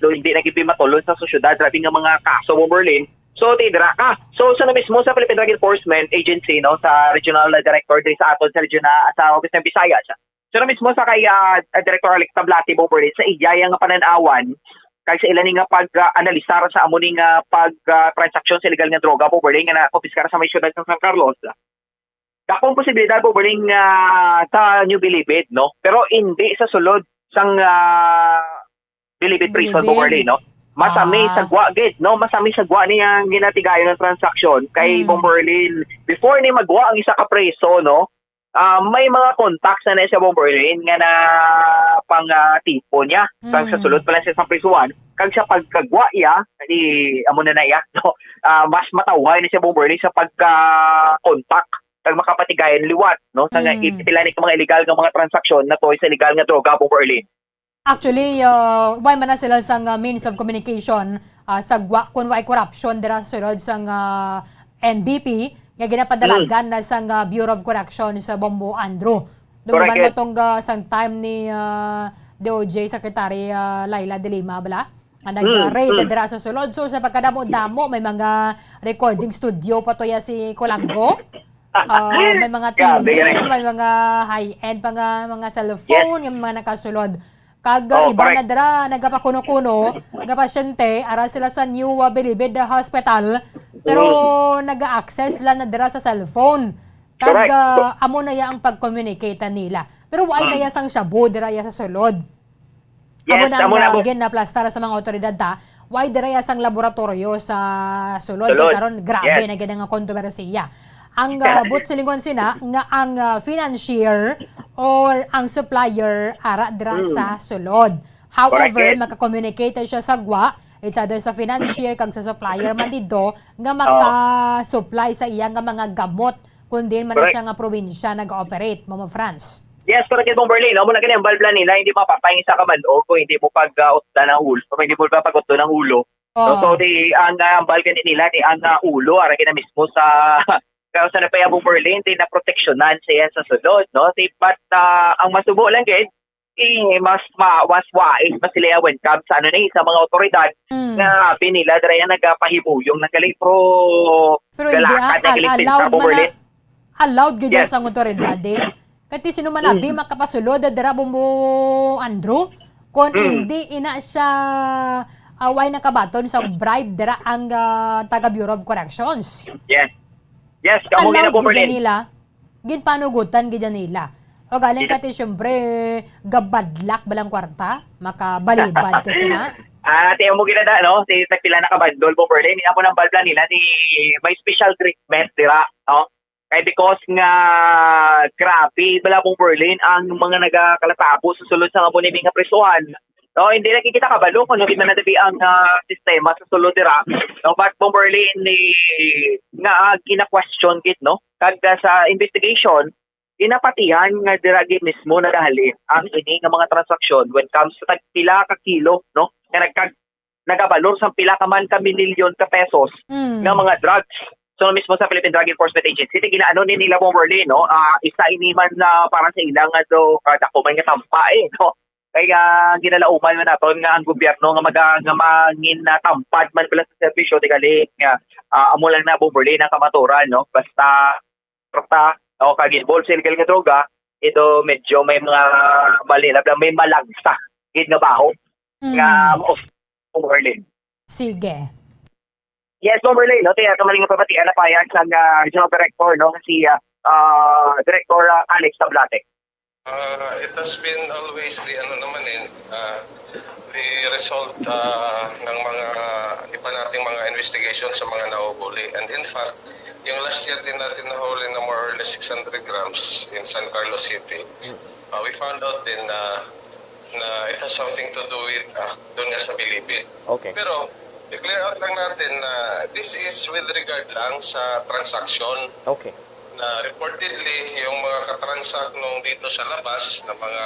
hindi nagiging matulon sa sosyudad, driving ang mga kaso mo Berlin. So, dira ka. So, na mismo sa Philippine Drug Enforcement Agency, no, sa Regional Director sa aton sa Office ng Visayas, so na mismo sa kay Director Alex Tablati Bomberlin sa iyaya nga pananawan kay sa ilan nga pag-analisar sa amuning pag-transaksyon sa illegal nga droga Bomberlin nga na-confiscar sa may siyudad ng San Carlos. Dakong posibilidad Bomberlin sa New Bilibid, no? Pero hindi sa sulod sang Bilibid Prison Bomberlin, no? Masami sa gwa gid, no? Masami sa gwa niya ginatigayon ng transaksyon kay Bomberlin before ni magwa ang isa ka preso, no? may mga contacts na siya Bomberlin nga na pang tipo niya. Kag sa sulod pala siya sa prisuan, kag sa pagkagwa iya, amo na iya, no? Mas matawhay na siya Bomberlin sa pagka-contact kag makapatigayan liwat, no? Sa itilanik ng mga illegal nga mga transaksyon na toy sa illegal nga droga Bomberlin. Actually, why man na sila sa means of communication sa kung why corruption dira sa sulod sa NBP nga ginapadalagan na sa Bureau of Corrections sa Bombo Andrew. Dumaman mo itong sang time ni DOJ Secretary Laila de Lima, bala? Nag-raid dira sa sulod. So sa pagkadamo-damo, may mga recording studio pa to ya si Colango. May mga TV, may mga high-end pa nga mga cellphone, yung mga nakasulod. Kag iba na dira, nagapakuno-kuno, nga pasyente, ara sila sa New Bilibid Hospital, pero nag-access lang na dira sa cellphone. Kag amo na ya ang pag-communicate nila. Pero why na ya sang shabu dira ya sa sulod? Amo na again na plastar sa mga otoridad ta, why dira ya sang laboratorio sa sulod. Karon grabe na gid nga kontrobersiya. Ang butsilingon sina nga ang financier or ang supplier ara dira sa sulod. However, maka-communicate siya sa gwa, it's either sa financier kag sa supplier man dito nga maka-supply sa iya nga mga gamot kundi man siya nga probinsya nag-operate, Mama France. Yes, correct yung Bomberlin. Amo na ganyan, balbla nila, hindi mapapahing sa kamando kung hindi mo pag-utda ng ulo. Kung hindi mo pag-utda ng ulo. So, ang balgan nila, ang ulo, aragin na mismo sa sa napaya Bomberlin, na proteksyonan siya sa sulod. No? But ang masubo lang din, mas wais mas sila when come sa sa mga otoridad na pinila dara yan nagpahibuyong nagaling pero hindi allowed gyud sa otoridad kati sino man abi makapasulod dara Bombo Andrew kon hindi ina siya away nakabaton sa bribe dara ang taga Bureau of Corrections. Yes, kamo gina Bomberlin nila ginpanugutan gid nila. O galing kati syempre gabadlak balang kwarta, makabalibad kasi na. Tiyo mo ginada, no? Si tagpila na kabandol Bomberlin, ina po ng balbla nila ni may special treatment dira, no? Kaya because nga grabe bala Bomberlin ang mga nagakalatabo sa sulod sa mga bunibing nga presuhan. No, hindi na kikita kabalo kung hindi man nadabi ang sistema sa sulod dira. No, but Bomberlin ni nga gina-question git, no? Kag sa investigation inapatihan nga diragi mismo nagahalin ang ini nga mga transaksyon when comes sa pila ka kilo, no? Nga nagabalor sa pila ka man ka milyon ka pesos nga mga drugs. So mismo sa Philippine Drug Enforcement Agency, ginaano ni nila Bomberlin, no? Isa iniman na para sa ilang nga do dako man nga tampa no? Kaya ginalauman man naton nga ang gobyerno nga mangin na tampad man pala sa serbisyo tigali nga amo lang na Bomberlin ang kamaturan, no? Basta o kagin wholesale nga droga, ito medyo may mga malilab na may malagsa gid nga baho nga of Bomberlin. Sige. Yes, Bomberlin, no? Tiya kamaling nga pabatian na payag sa Regional Director, no? Si Director Alex Tablate. It has been always the the result ng mga iba nating mga investigation sa mga nahuhuli. And in fact, yung last year din natin nahuli na more or less 600 grams in San Carlos City. We found out din na it has something to do with doon nga sa Bilibid. Okay. Pero i-clear out lang natin na this is with regard lang sa transaction. Okay. Na reportedly yung mga katransak nung dito sa labas na mga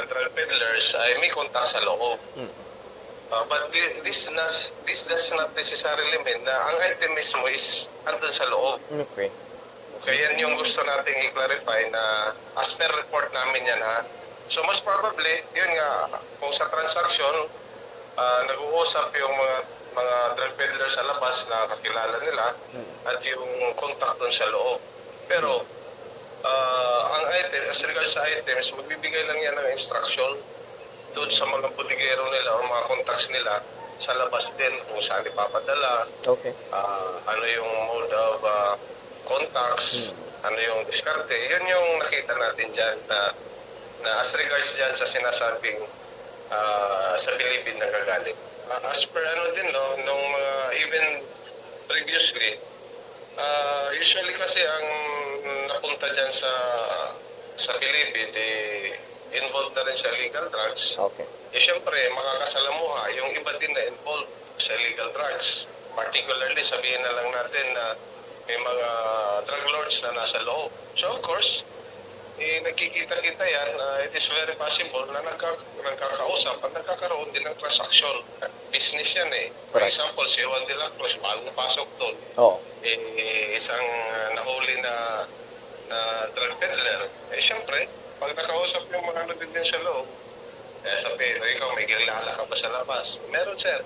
drug peddlers ay may contact sa loob. But this does not necessarily mean na ang item mismo is andun sa loob. Okay. Kaya yan yung gusto nating i-clarify na as per report namin yan So most probably, yun nga, kung sa transaction, nag-uusap yung mga drug peddlers sa labas na kakilala nila at yung contact dun sa loob. Pero ang item, as regards sa items, magbibigay lang yan ng instruction doon sa mga bodigero nila o mga contacts nila sa labas din kung saan ipapadala. Okay. Ano yung mode of contacts, ano yung diskarte. Yun yung nakita natin dyan na as regards dyan sa sinasabing sa Bilibid na gagaling. As per din, no, nung even previously, usually kasi ang napunta dyan sa Bilibid, involved na rin sa illegal drugs. Okay. Siyempre, makakasalamuha yung iba din na involved sa illegal drugs. Particularly, sabihin na lang natin na may mga drug lords na nasa loob. So of course, nagkikita-kita yan, it is very possible na nagkakausap at nagkakaroon din ng transaction. Business yan eh. For example, si Juan de la Cruz, bagong pasok doon. Isang nahuli na drug peddler. Siyempre, pag nakausap yung mga nandun sa loob, sabihin, ikaw may kilala ka ba sa labas? Meron, sir.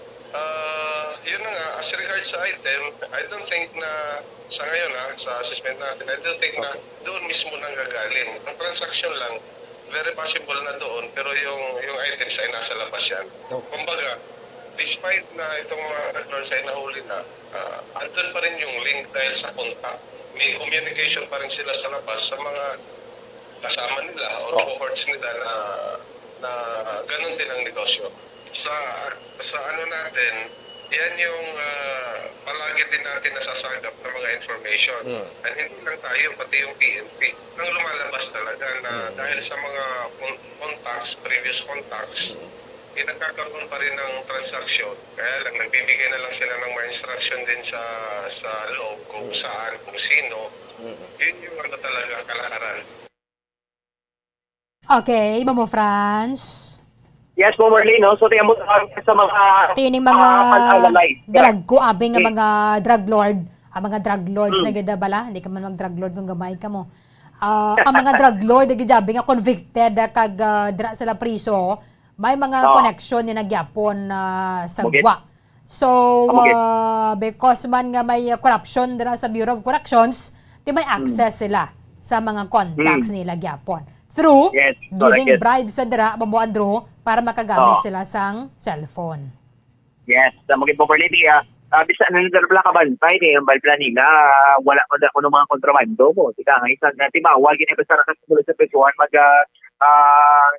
Yun na nga, as regards sa item, I don't think na sa ngayon sa assessment natin, I don't think na doon mismo nang gagaling. Ang transaction lang, very possible na doon, pero yung items ay nasa labas yan. Kumbaga, despite na itong mga nag-lords ay nahuli na, andun pa rin yung link dahil sa contact. May communication pa rin sila sa labas sa mga kasama nila or cohorts nila na ganun din ang negosyo. Sa ano natin, yan yung palagi din natin nasasagap ng mga information. And hindi lang tayo, pati yung PNP. Nang lumalabas talaga na dahil sa mga contacts, previous contacts, nagkakaroon pa rin ng transaction. Kaya lang, nagbibigay na lang sila ng mga instruction din sa loob kung saan, kung sino. Yun yung ano talaga, kalakaran. Okay, Mamo Franz. Yes, po, Marlene, no? So, tingnan mo sa mga Tining mga drug abing nga mga drug lord. Ang mga drug lords na gida bala. Hindi ka man mag-drug lord kung gamay ka mo. Ang mga drug lord na gidabi nga convicted kag dira sila priso, may mga connection ni nagyapon sa gwa. So, because man nga may corruption dira sa Bureau of Corrections, di may access sila sa mga contacts nila gyapon. Through giving bribes sa dira, Bambo Andrew, para makagamit sila sang cellphone. Yes, magiging po Marlene, bisa na nila kabantay yung balplan nila, wala ko na kuno mga kontrabando mo. Tika nga isang tibawal ginipasara ka sa pesuhan mag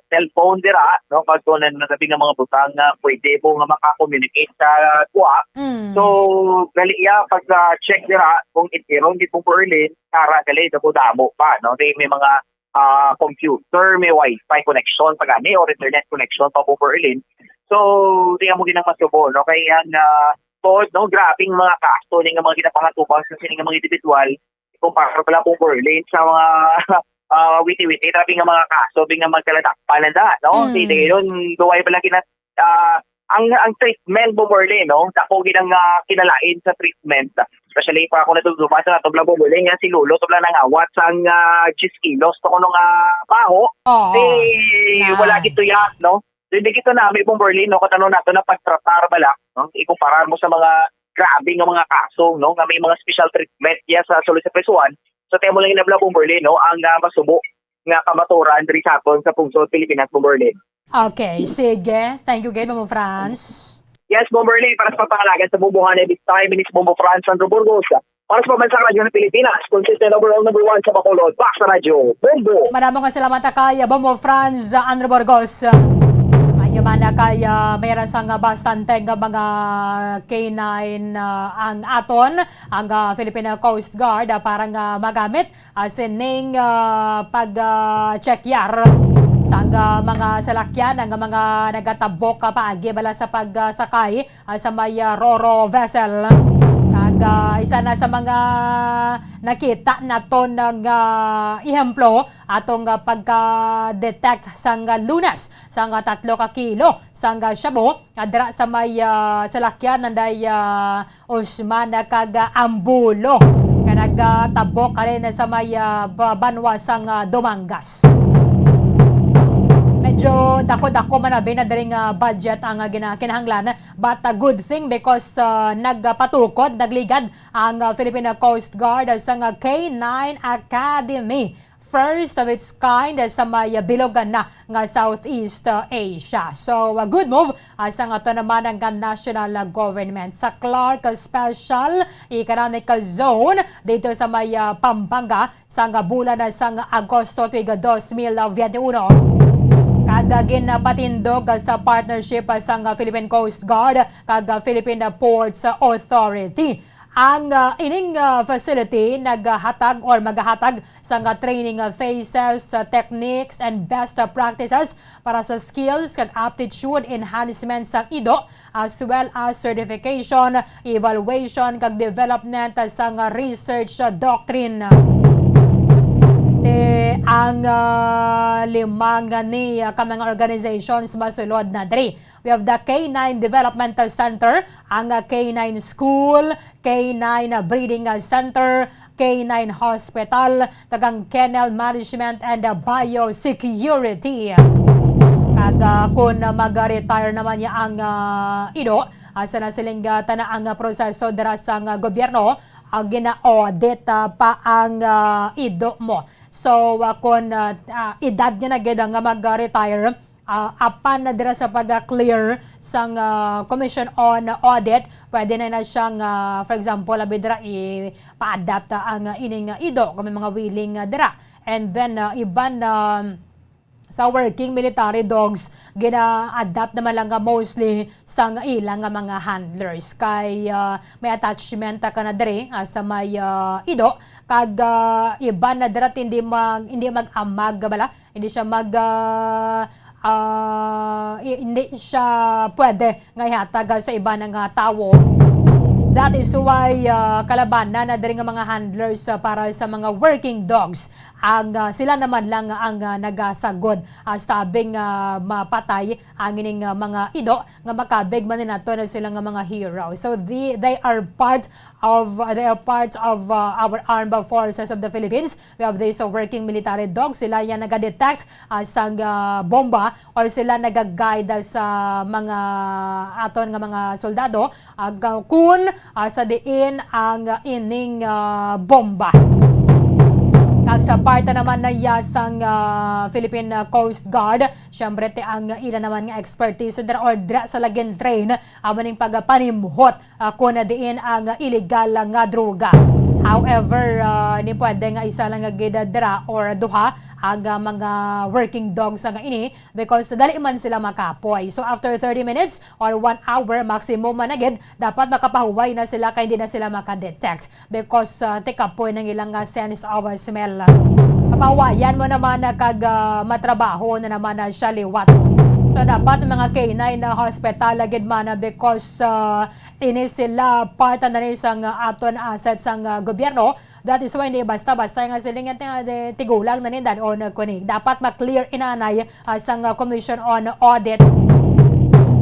cellphone dira, no? Pagtunan na sabi ng mga butang na pwede po nga makakommunicate sa kuha. So, gali pag check dira, kung itirong di po Berlin, para gali na po damo pa, no? May mga computer, may wifi connection pagani or internet connection pa po Berlin. So, tingnan mo ginang masubo, no? Kaya no, grabing mga kasto ng mga ginapangatupan sa sining mga individual kumpara pala po Berlin sa mga witi-witi, grabing mga kasto, bing nga magkalatakpan na, no? Hindi yun, duway pala ang treatment po Berlin, no? Ako ginang kinalain sa treatment. Especially pa ako natutuma sa natubla po Berlin, nga si Lolo, tubla ng awat sang 10 kilos to kunong paho. Wala gito yan, no? So, hindi gito namin pong Berlin, no? Katanong nato na pagtratar bala, no? Ikumparar mo sa mga grabe ng mga kaso, no? Nga may mga special treatment sa Solis sa Presuan. So, tayo mo lang inabla pong Berlin, no? Ang masubo nga kamaturan diri sa aton sa Pungsod, Pilipinas pong Berlin. Okay, sige. Thank you, Mamo Franz. Yes, Bomberley, para sa pangalagan sa bubuhanan this time, Minis Bombo Franz, Sandro Burgos. Para sa pamansang radyo ng Pilipinas, consistent overall number 1 sa Bacolod, Bax sa radyo, Bombo. Maraming salamat kay Bombo Franz, Andrew Burgos. Ayamana kay mayroon sang bastante nga mga K9 ang aton, ang Philippine Coast Guard para nga magamit sining pag-check yar sa mga salakyan, ang mga nagatabok paagi bala sa pagsakay sa may Roro vessel. Isa na sa mga nakita naton ng ihemplo atong pagka-detect sang lunas sang 3 kilo sang shabu adra sa may salakyan nanday Usman kag Ambulo kanag tabok alin sa may banwa sang Dumangas. Medyo dako-dako manabi na daring budget ang kinahanglan, but a good thing because nagpatukod, nagligad ang Philippine Coast Guard sa K9 Academy. First of its kind sa may bilogan na nga Southeast Asia. So, a good move sa nga to naman ang national government. Sa Clark Special Economic Zone dito sa may Pampanga sa bulan sa Agosto 2021. Kagagin na patindog sa partnership sa Philippine Coast Guard kag Philippine Ports Authority. Ang ining facility naghatag or maghahatag sa training phases, techniques and best practices para sa skills kag aptitude enhancement sa IDO as well as certification, evaluation kag development sa research doctrine. Ang limang ni mga organizations masulod na diri. We have the K9 Developmental Center, ang K9 School, K9 Breeding Center, K9 Hospital, kagang Kennel Management and Biosecurity. Kung mag-retire naman niya ang IDO, asa na siling tanaang proseso dira sa gobyerno, gina-audit pa ang IDO mo. So, kung edad niya na gina nga mag-retire, apan na dira sa pag-clear sang Commission on Audit, pwede na siyang, for example, abidra i-pa-adapt ang ining IDO kung may mga willing dira. And then, iban sa working military dogs, gina-adapt naman lang mostly sa ilang mga handlers. Kay may attachment ka na diri sa may IDO, kag iba na dira hindi mag-amag bala, hindi siya hindi siya pwede nga ihatag sa iba ng tao. That is why kalabanan na diri nga mga handlers para sa mga working dogs. Ang sila naman lang ang nagasagod sabing mapatay ang ining mga IDO nga makabig man nato na sila nga mga hero. So they are part of our armed forces of the Philippines. We have these working military dogs. Sila yan naga-detect sa bomba or sila naga-guide sa mga aton nga mga soldado kung sa diin ang ining bomba. Kag sa part naman na yasang Philippine Coast Guard, syempre ang ila naman nga expertise or dra sa lagin train amaning pagpanimhot kung na diin ang illegal nga droga. However, ni pwede nga isa lang nga gidadra or duha ang mga working dogs nga ini because dali man sila makapoy. So after 30 minutes or 1 hour maximum managid, dapat makapahuway na sila kay hindi na sila makadetect because tikapoy ng ilang sense of smell. Papahuwayan mo naman kag matrabaho na naman siya liwat. So dapat mga K9 na hospital agad man because ini sila part na rin sang aton assets sang gobyerno. That is why hindi basta-basta nga siling tigulang na nindan o nagkunig. Dapat ma-clear inanay sang Commission on Audit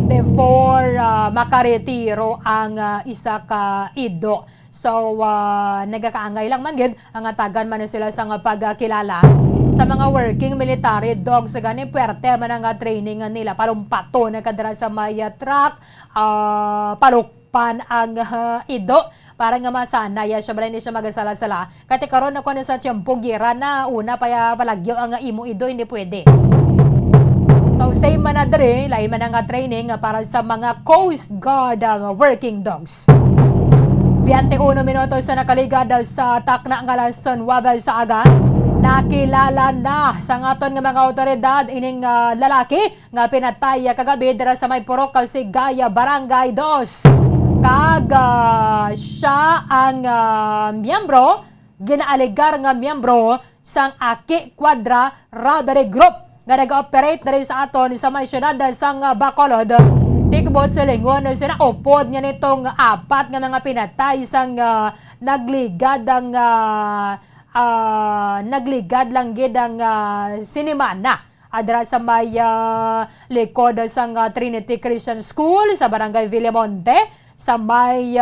before makaretiro ang isa ka IDO. So, nagakaangay lang man gid ang atagan man sila sa pagkilala sa mga working military dogs sa gani puwerte man ang training nila palumpato na kadra sa may truck, palukpan ang IDO para nga masanay siya bala hindi siya magasala-sala. Kati karon na kuno sa tiyempo gira na una pa palagyo ang imo IDO hindi pwede. So same man na diri, lain man ang training para sa mga Coast Guard working dogs. 21 minutos sa nakaligad sa takna nga lason wabal sa aga. Nakilala na sa ngaton nga mga otoridad ining lalaki nga pinatay kagabi dira sa may Purok Sigaya Barangay 2. Kag siya ang miyembro, ginaaligar nga miyembro sang Aki Quadra Robbery Group nga nag-operate diri sa aton sa may syudad sang Bacolod. Tikbot sa lingon na sinaupod niya nitong apat nga mga pinatay sang nagligad lang gid ang sinimana adra sa may likod sang Trinity Christian School sa Barangay Villamonte sa may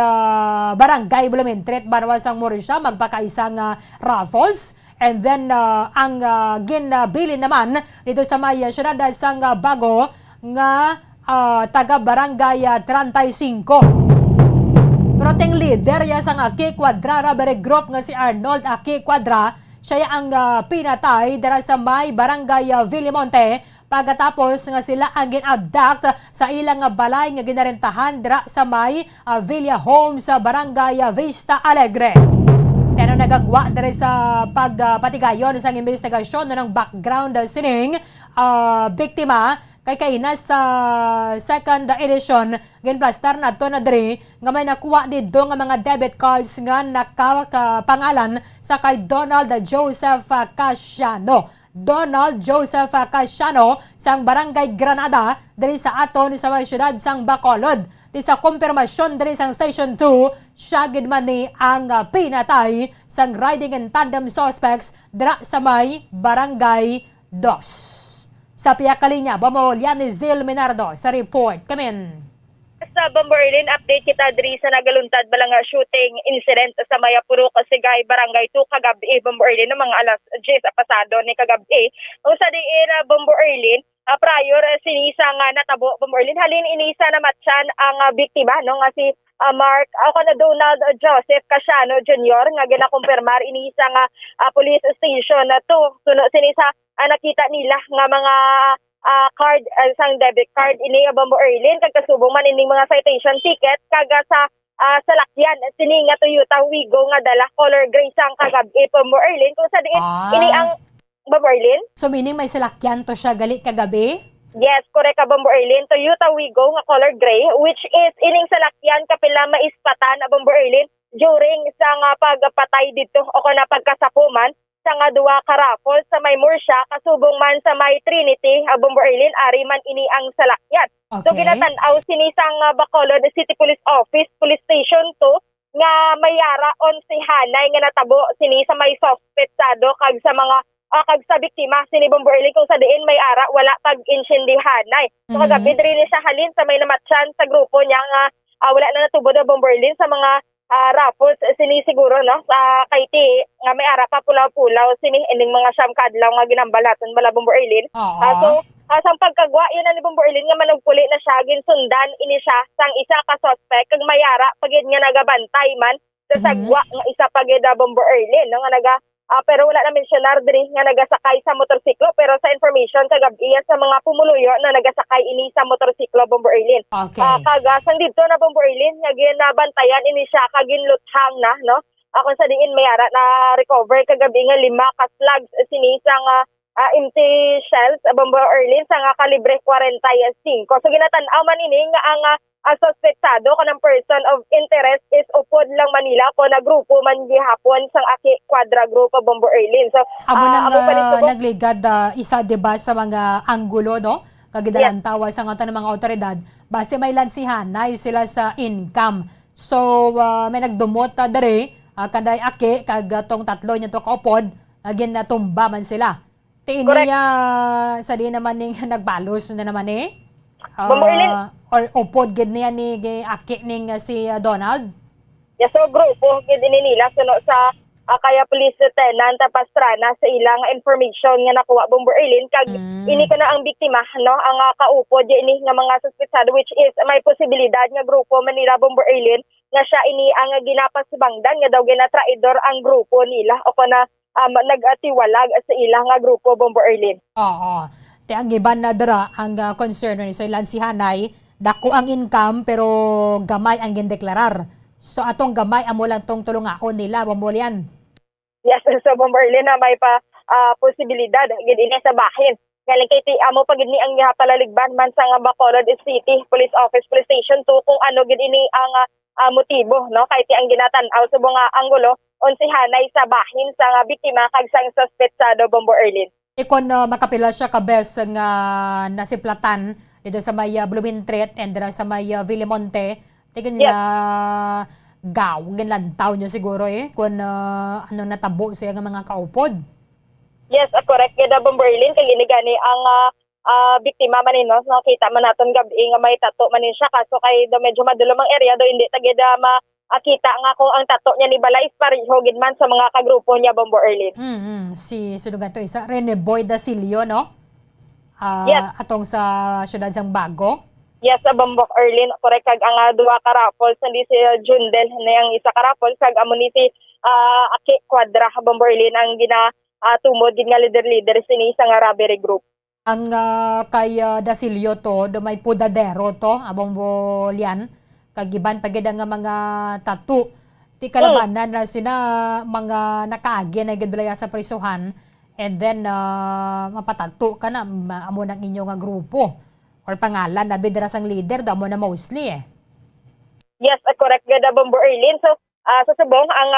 Barangay Blumentritt, Barwas sang Morisha, magpakaisang raffles. And then ang ginabili naman dito sa may syudad sang Bago nga taga Barangay 35. Pero ting leader ya sang Aki Quadra Robbery Group nga si Arnold Aki Quadra, siya ang pinatay dara sa may Barangay Villamonte pagkatapos nga sila ang gin-abduct sa ilang balay nga ginarentahan dira sa may Villa Home sa Barangay Vista Alegre. Pero nagagwa diri sa pagpatigayon sa investigasyon ng background sining biktima kay na sa second edition ginplastar na to na dre nga may nakuha dito nga mga debit cards nga nakapangalan sa kay Donald Joseph Casiano. Donald Joseph Casiano sang Barangay Granada diri sa aton sa may syudad sang Bacolod. Di sa kumpirmasyon diri sang Station 2, siya gid man ni ang pinatay sang riding in tandem suspects dira sa may Barangay 2. Sa Piyakalinya, Bamolian ni Zil Minardo sa report. Kamin. Sa Bomberlin, update kita diri sa nagaluntad balang shooting incident sa Mayapuro Kasigay, Barangay 2 kagabi, Bomberlin ng mga alas 10 pasado ni kagabi. Kung sa diin Bomberlin, prior sinisa nga natabo Bomberlin, halin inisa na matchan ang biktima no nga si Mark Donald Joseph Casiano Jr. nga ginakumpirmar inisa nga police station na to. Suno sinisa nakita nila nga mga card sang debit card ini Bombo Erlin kag kasubong man ining mga citation ticket kaga sa salakyan sini nga Toyota Wigo nga dala color gray sang kagabi Bombo Erlin kung sa diin ini ang Bombo Erlin. So meaning may salakyan to siya gali kagabi? Yes, correct ka Bombo Erlin. Toyota Wigo nga color gray which is ining salakyan kapila maispatan Bombo Erlin during sa nga pagpatay dito o kana pagkasapuman sa nga duwa ka raffle sa may Mursya kasubong man sa may Trinity Bombo Erlin ari man ini ang salakyan. Okay. So ginatan-aw sinisang Bacolod City Police Office Police Station 2 nga mayara on si Hanay nga natabo sini sa may suspectado kag sa mga kag sa biktima sini Bombo Erlin kung sa diin may ara wala pag insindihanay. So kagabi diri ni sa halin sa may namatsan sa grupo niya nga wala na natubo do Bombo Erlin sa mga raffles sinisiguro no sa kayti nga may ara pa pulaw-pulaw sini ining mga siyam kadlaw nga ginambalaton bala Bombo Erlin. So sang pagkagwa yun na ni Bombo Erlin nga manugpuli na siya ginsundan ini siya sang isa ka suspect kag mayara pagid nga nagabantay man sa sagwa nga isa pagid Bombo Erlin no nga naga pero wala na mensionar diri nga nagasakay sa motorsiklo pero sa information kagabi sa mga pumuluyo na nagasakay ini sa motorsiklo Bombo Erlin. Okay. Kagasang dito na Bombo Erlin nga ginabantayan ini siya kaginluthang na no. Kung sa diin may ara na recover kagabi nga 5 ka slugs sinisang empty shells Bombo Erlin sa nga kalibre 45. So ginatan-aw man ini nga ang suspectado kanang person of interest is upod lang Manila ko na grupo man gihapon sang Aki Quadra Group Bombo Erlin. So amo nang nagligad isa diba sa mga anggulo no kagidalan tawa sa nga ng mga otoridad base may lansihanay sila sa income. So may nagdumot dere kanday Aki kag tong tatlo niya to kaupod agin na tumba man sila. Tiin niya sa di naman ning nagbalos na naman Bombo Erlin or upod gid niya ni Aki ning si Donald. Yes, so grupo gid ini nila suno sa kaya Police Lieutenant Pastrana sa ilang information nga nakuha Bombo Erlin kag ini kana ang biktima no ang kaupod ini nga mga suspetsado which is may posibilidad nga grupo Manila Bombo Erlin nga siya ini ang ginapasbangdan nga daw ginatraidor ang grupo nila o kana nagatiwalag sa ilang nga grupo Bombo Erlin. Oo. Te ang iban na dara ang concern ni sa ilan si Hanay dako ang income pero gamay ang gindeklarar. So atong gamay amo lang tong tulungaon nila Bombolyan. Yes, so Bombo Erlin na may pa posibilidad gid ini sa bahin. Galing kay amo pag ni ang palaligban man sa Bacolod City Police Office Police Station 2 kung ano gid ini ang motibo no kay ang ginatan-aw sa mga anggulo on si Hanay sa bahin sa biktima kag sang suspectado Bombo Erlin. Ikon makapila siya ka bes nga nasiplatan dito sa may Blumentritt and sa may Villimonte. Tingin niya gaw, ginlantaw niya siguro kung ano natabo siya ng mga kaupod. Yes, correct. Kaya Bombo Erlin, kaya ginigani ang biktima man no? Nakita man natin gabi nga may tato man siya kaso kay medyo madulong area do hindi tagida makita nga kung ang tato niya ni Balay pareho gid man sa mga kagrupo niya Bombo Erlin. Si sunugan to isa Rene Boy Dasilio no? Yes. Atong sa syudad sang Bago. Yes, sa Bombo Erlin correct kag ang duwa ka raffles hindi si Jundel na ang isa ka raffles kag amo ni si Aki Quadra Bombo Erlin ang tumod gid nga leader sini sa nga robbery group. Ang kay Dasilio to do may pudadero to Bombo Lian kagiban pagid nga mga tattoo ti kalabanan na sina mga nakaagi na gid sa prisuhan and then mapatato ka na amo ng inyo nga grupo or pangalan na bidra sang leader daw mo na mostly eh. Yes, correct gada Bombo Erlin. So sa subong ang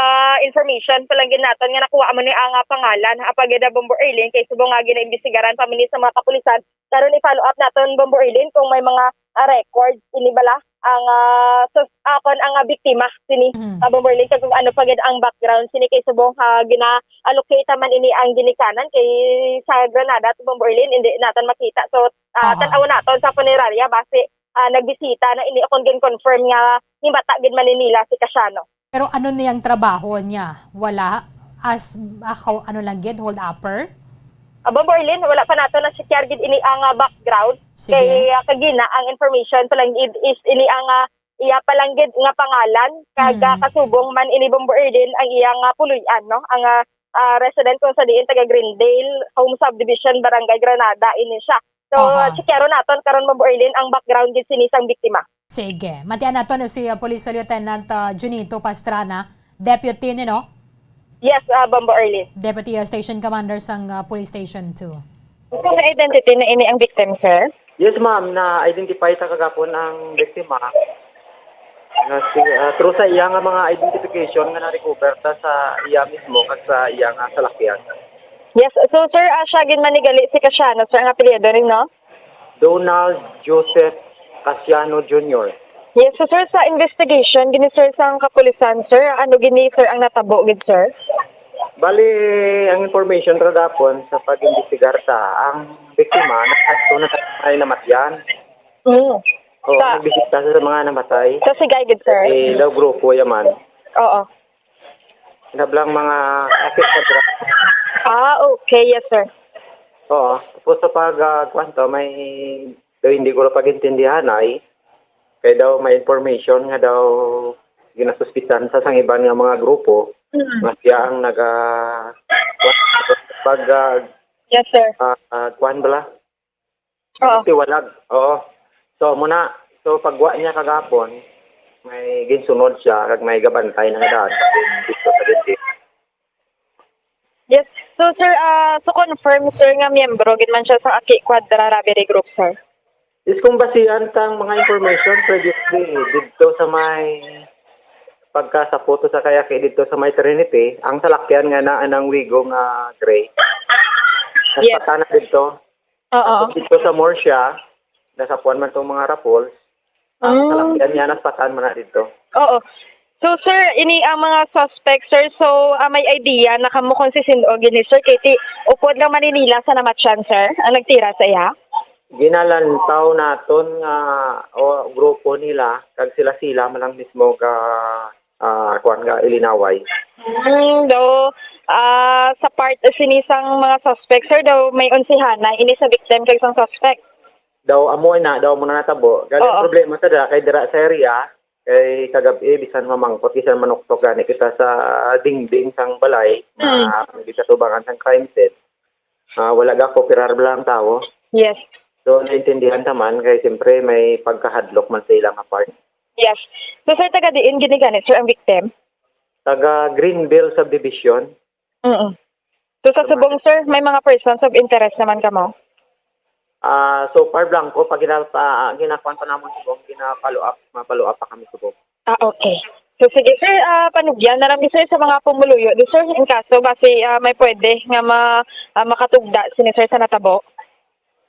information palangin naton nga nakuha mo ni ang pangalan apag gada Bombo Erlin kay subong nga ginaimbestigaran pa sa mga kapulisan karon i-follow up naton Bombo Erlin kung may mga records ini bala ang akon ang biktima sini Bombo Erlin kung ano pa gid ang background sini kay subong gina-allocate man ini ang ginikanan kay sa Granada to Bombo Erlin hindi naton makita. So tan-aw naton sa punerarya base nagbisita na ini akong confirm nga ni bata gid Manila si Casiano. Pero ano niyang trabaho niya? Wala? As ako, ano lang gid, hold upper? Bombo Erlin, wala pa nato na secure gid ini ang background. Sige. Kay kagina ang information pa lang gid is ini ang iya pa lang gid nga pangalan kag kasubong man ini Bombo Erlin ang iyang puluyan no ang resident kung sa diin taga Greendale Home Subdivision Barangay Granada ini siya. So secure naton karon Bombo Erlin ang background gid sinisang biktima. Sige. Matian nato no si Police Lieutenant Junito Pastrana, deputy ni no? Yes, Bombo Erlin. Deputy Station Commander sang Police Station 2. Kung na-identity na ini ang victim, sir? Yes, ma'am. Na-identify ta kagapon ang biktima. Through sa iya nga mga identification nga na-recover ta sa iya mismo at sa iya nga salakyan. Yes. So, sir, siya gin manigali si Casiano, sir, ang apelyido rin, no? Donald Joseph Casiano Jr. Yes, so sir, sa investigation, gini sir sa kapulisan, sir, ano gini sir ang natabo gid sir? Bali, ang information radapon sa pag-imbestigar ta, ang biktima nakasto na ay namatyan. O, nagbisita sa mga namatay. So, sigay gid sir? Daw grupo yaman. Oo. Nablang mga akit sa drug. Okay, yes sir. Oo, tapos sa pag-kwanto, may daw hindi ko na pag-intindihan ay kaya daw may information nga daw ginasuspitan sa sangiban nga mga grupo nga siya ang yes sir. Kwan bala? Oo. Tiwalag. Oo. So pagwa niya kagapon, may ginsunod siya kag may gabantay na nga daan dito sa dito. Yes. So sir, so confirm sir nga miyembro gid man siya sa Aki Quadra Robbery Group sir. Is kung basihan tang mga information previously dito sa may pagkasapoto sa kayaki dito sa may Trinity, ang salakyan nga na anang wigo nga gray. Yes. Patana dito. Oo. Dito sa Morsha, nasapuan man tong mga rapols. Ang salakyan niya naspatan man na dito. Oo. So sir, ini ang mga suspect sir, so may idea na kamo kung sisindo gini sir kay ti upod lang Manila sa namatyan sir, ang nagtira sa iya? Ginalantaw naton nga grupo nila kag sila malang mismo ka kuan nga ilinaway. Sa part sinisang mga suspect sir daw may unsihana ini sa victim kag isang suspect. Daw mo na natabo. Gali problema ta kay dira sa area kay kagabi bisan mamangkot bisan manuktok gani kita sa dingding sang balay na kita tubangan sang crime scene. Wala ga kooperar lang tao. Yes. So, naintindihan naman, kaya siyempre may pagkahadlok man sa ilang apart. Yes. So, sir, taga diin giniganit, sir, ang victim? Taga Greenville Subdivision. So, sa subong, sir, may mga persons of interest naman ka mo? So far blanco, pag ginakuan pa naman subong, mapalo up pa kami subong. Okay. So, sige, sir, panugyan na lang, sir, sa mga pumuluyo. Sir, in kaso, basi may pwede nga makatugda sini, sir, sa natabo?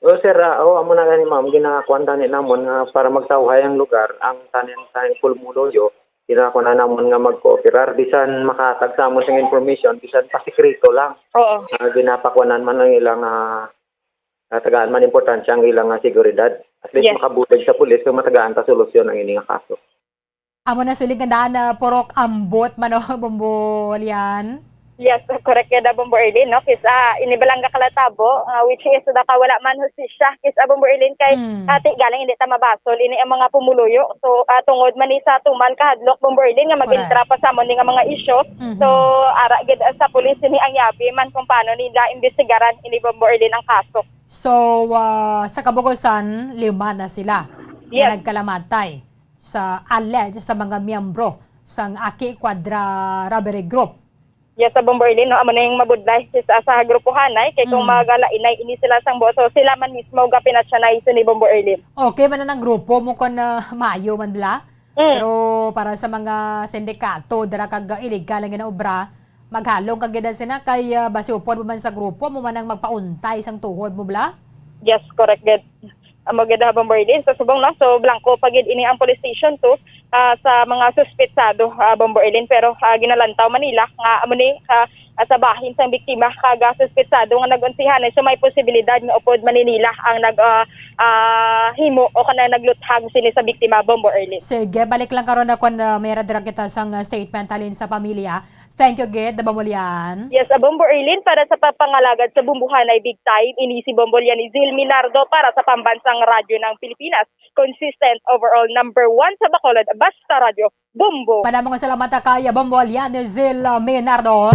Sir, amo na gani ma'am, ginakuan tani namon nga para magtawhay ang lugar, ang tanin pulmuloyo, ginakuan na namon nga magkooperar, bisan makatag sa amon sing information, bisan pasikreto lang. Oo. Ginapakwanan man ang ilang tagaan man importansya ang ilang seguridad. At least makabuteg sa pulis, so matagaan ta solusyon ang ini nga kaso. Amo na sulig gandaan na porok ambot mano Bombolian. Yes, correct ya da Bombo Erlin, no? Kisa inibalangga kalatabo, which is da wala man hustisya. Kisa Bombo Erlin kay ati galing hindi ta mabasol ini ang mga pumuluyo. So tungod man ni sa tuman kahadlok Bombo Erlin nga magintra pa sa mo nga mga isyu. So ara gid sa pulis ni ang yabi man kung paano nila imbestigaran ini Bombo Erlin ang kaso. So sa Kabugosan, 5 na sila. Na nagkalamatay sa alleged sa mga miyembro sang Aki Quadra Robbery Group. Yes, sa Bomboylin, no, amo na yung mabudlay sa grupo hanay, kay kung magalainay, ini sila sang boso, sila man mismo gapinat siya na iso ni Bomboylin. Okay, man na ng grupo mo kung mayo man la. Pero para sa mga sindikato, dara kag illegal ang ginaobra, maghalong kag gid sina kay basi upod mo man sa grupo mo man ang magpauntay sang tuhod mo bla. Yes, correct gid. Amo gid ha Bomboylin sa subong no, so blanco pagid ini ang police station to sa mga suspetsado Bomboylin, pero ginalantaw Manila nga amo ni sa bahin sang biktima kaga suspetsado nga nagunsihan so may posibilidad nga upod Manila ang himo o kana nagluthag sini sa biktima Bomboylin. Sige, balik lang karon na kun mayra dira kita sang statement alin sa pamilya. Thank you, Ged, Bombolyan. Yes, Bomboylin, para sa papangalagad sa bumbuhanay big time, ini si Bombolyan ni Zil Minardo para sa pambansang radyo ng Pilipinas. Consistent overall number 1 sa Bacolod, basta radyo, Bombo. Maraming salamat kay Bombolyan ni Zil Minardo.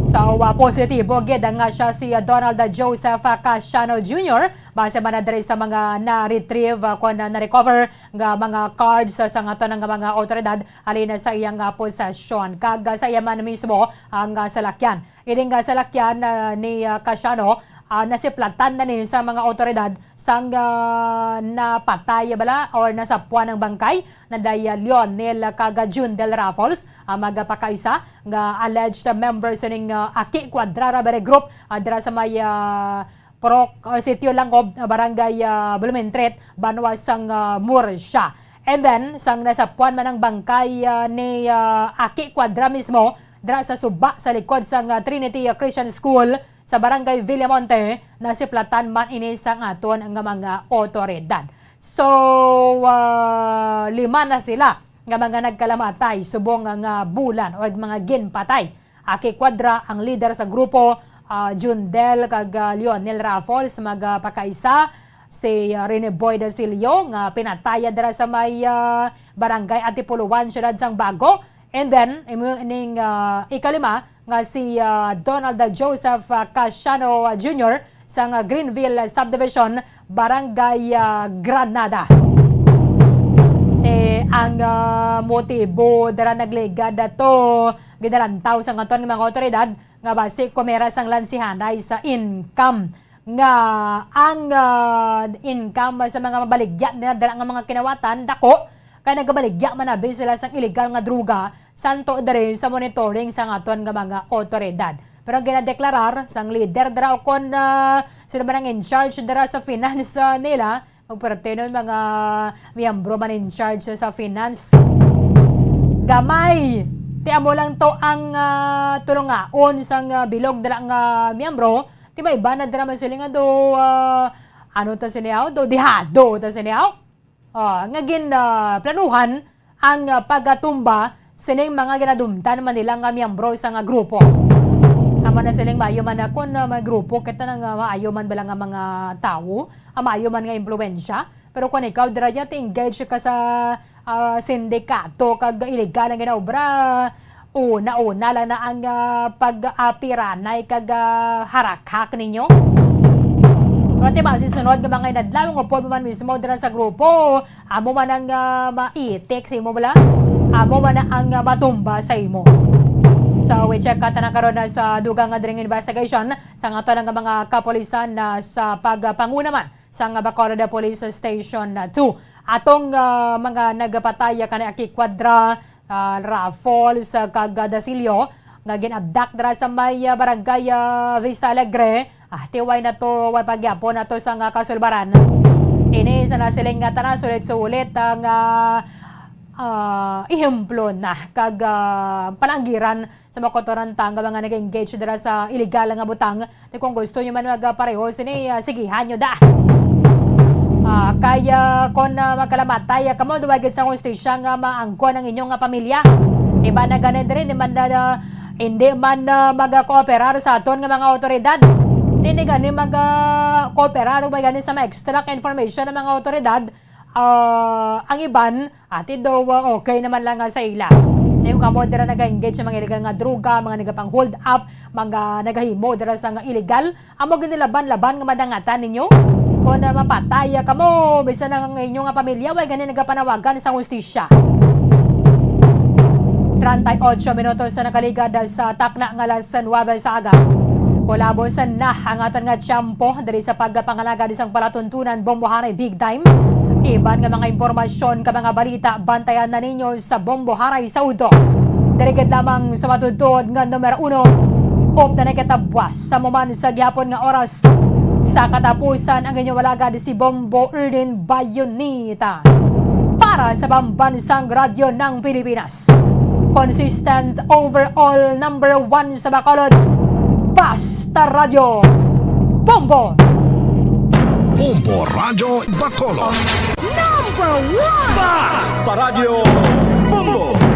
So, positibo, Ged, nga siya si Donald Joseph Casiano Jr. Base man na sa mga na-retrieve, na-recover nga mga cards sa ngato ng mga otoridad alin sa iyang posesyon. Kag sa iya man mismo ang salakyan. Ining salakyan ni Casiano nasiplatan na ni sa mga otoridad sang napatay bala or nasapuan ng bangkay na day Leonel kaga June Del Raffles magpakaisa nga alleged members ning Aki Quadrara Bere Group dira sa may Porok or Sitio Langob barangay Blumentritt Banwa sang Murcia. And then sang nasapuan man ang bangkay ni Aki Quadra mismo dira sa suba sa likod sang Trinity Christian School sa barangay Villamonte na siplatan man ini sang aton ang mga otoridad. So, 5 na sila nga mga nagkalamatay subong nga bulan o mga ginpatay. Aki Quadra ang leader sa grupo, Jundel kag Leonel Raffles magpakaisa, si Rene Boy Dasilio nga pinataya dira sa may barangay Antipuluan, Syudad sang Bago. And then, ining ikalima nga si Donald Joseph Casiano Jr. sa Greenville Subdivision, Barangay Granada. Ang motibo dara nagligad dato gidalantaw sa ngaton nga mga otoridad nga base kumera sang lansihanay sa income nga ang income sa mga mabaligya nila dara nga mga kinawatan dako kaya nagabaligya man nabi sila sang illegal nga druga santo dere sa monitoring sa ngaton nga mga otoridad. Pero ang ginadeklarar sang leader dara o kon sino man ang in charge dara sa finance nila, magperteno mga miyembro man in charge sa finance. Gamay! Ti amo lang to ang tulungaon sang bilog dara nga miyembro. Ti may iba na dara man sila nga do ano ta siniaw? Do dihado ta siniaw? Nga planuhan ang pagatumba sining mga ginadumtan man nila nga miyembro sa nga grupo. Ama na siling maayo man ako na mga grupo kita nang maayo man bala nga mga tao, maayo man nga impluwensya. Pero kung ikaw dira dyan, engage ka sa sindikato kag illegal nga ginaobra, una lang na ang pag-apiranay kag harakhak ninyo. Pero diba, sisunod nga mga inadlaw, nga po man mismo dira sa grupo, amo man ang maitik sa imo bala, amo man ang matumba sa imo. So, we check ka na karon na sa dugang dring investigation sa nga to ng mga kapolisan na sa pagpangunaman sa Bacolod Police Station 2. Atong mga nagpataya kanay Aki Quadra, Raffles, kag Dasilio, nga ginabdak dira sa may barangay Vista Alegre. Tiway na to, way pagyapon na to sa kasulbaran. Ini sa nasiling nga tanan sulit-sulit ang ihemplo na kag palanggiran sa mga kotorantang mga nag-engage dira sa illegal nga butang. Kung gusto nyo man magpareho sini, sigihan nyo da. Kaya kung magkalamatay kamo duwagid sa hostisya nga maangkon ang inyong pamilya. Iba na ganin rin, hindi man mag-cooperar sa aton nga mga otoridad. Hindi gani mag-cooperar o gani sa extract information ng mga otoridad. Ang iban, daw okay naman lang sa ila. Yung kamo dira nag-engage sa mga illegal nga druga, mga nagapang hold up, mga nagahimo dira sa nga illegal, amo ginilaban-laban nga madangatan ninyo. Kung mapatay kamo, bisan ang inyong pamilya, way gani nagapanawagan sa hustisya. 38 minutos sa nakaligad sa takna nga alas 9 sa aga. Kulabos na ang aton nga tiyempo diri sa pagpangalaga isang palatuntunan Bombohanay Big Time. Iban nga mga impormasyon ka mga balita bantayan na ninyo sa Bombohanay Saudo. Dirigid lamang sa matudtod nga numero 1. Op na nakatabwas sa muman sa gihapon nga oras. Sa katapusan ang inyong walagad si Bombo Erlin Bayonita. Para sa Pambansang Radyo ng Pilipinas. Consistent overall number 1 sa Bacolod. Basta Radio Bombo! Bombo Radio Bacolod. Number 1! Basta Radio Bombo!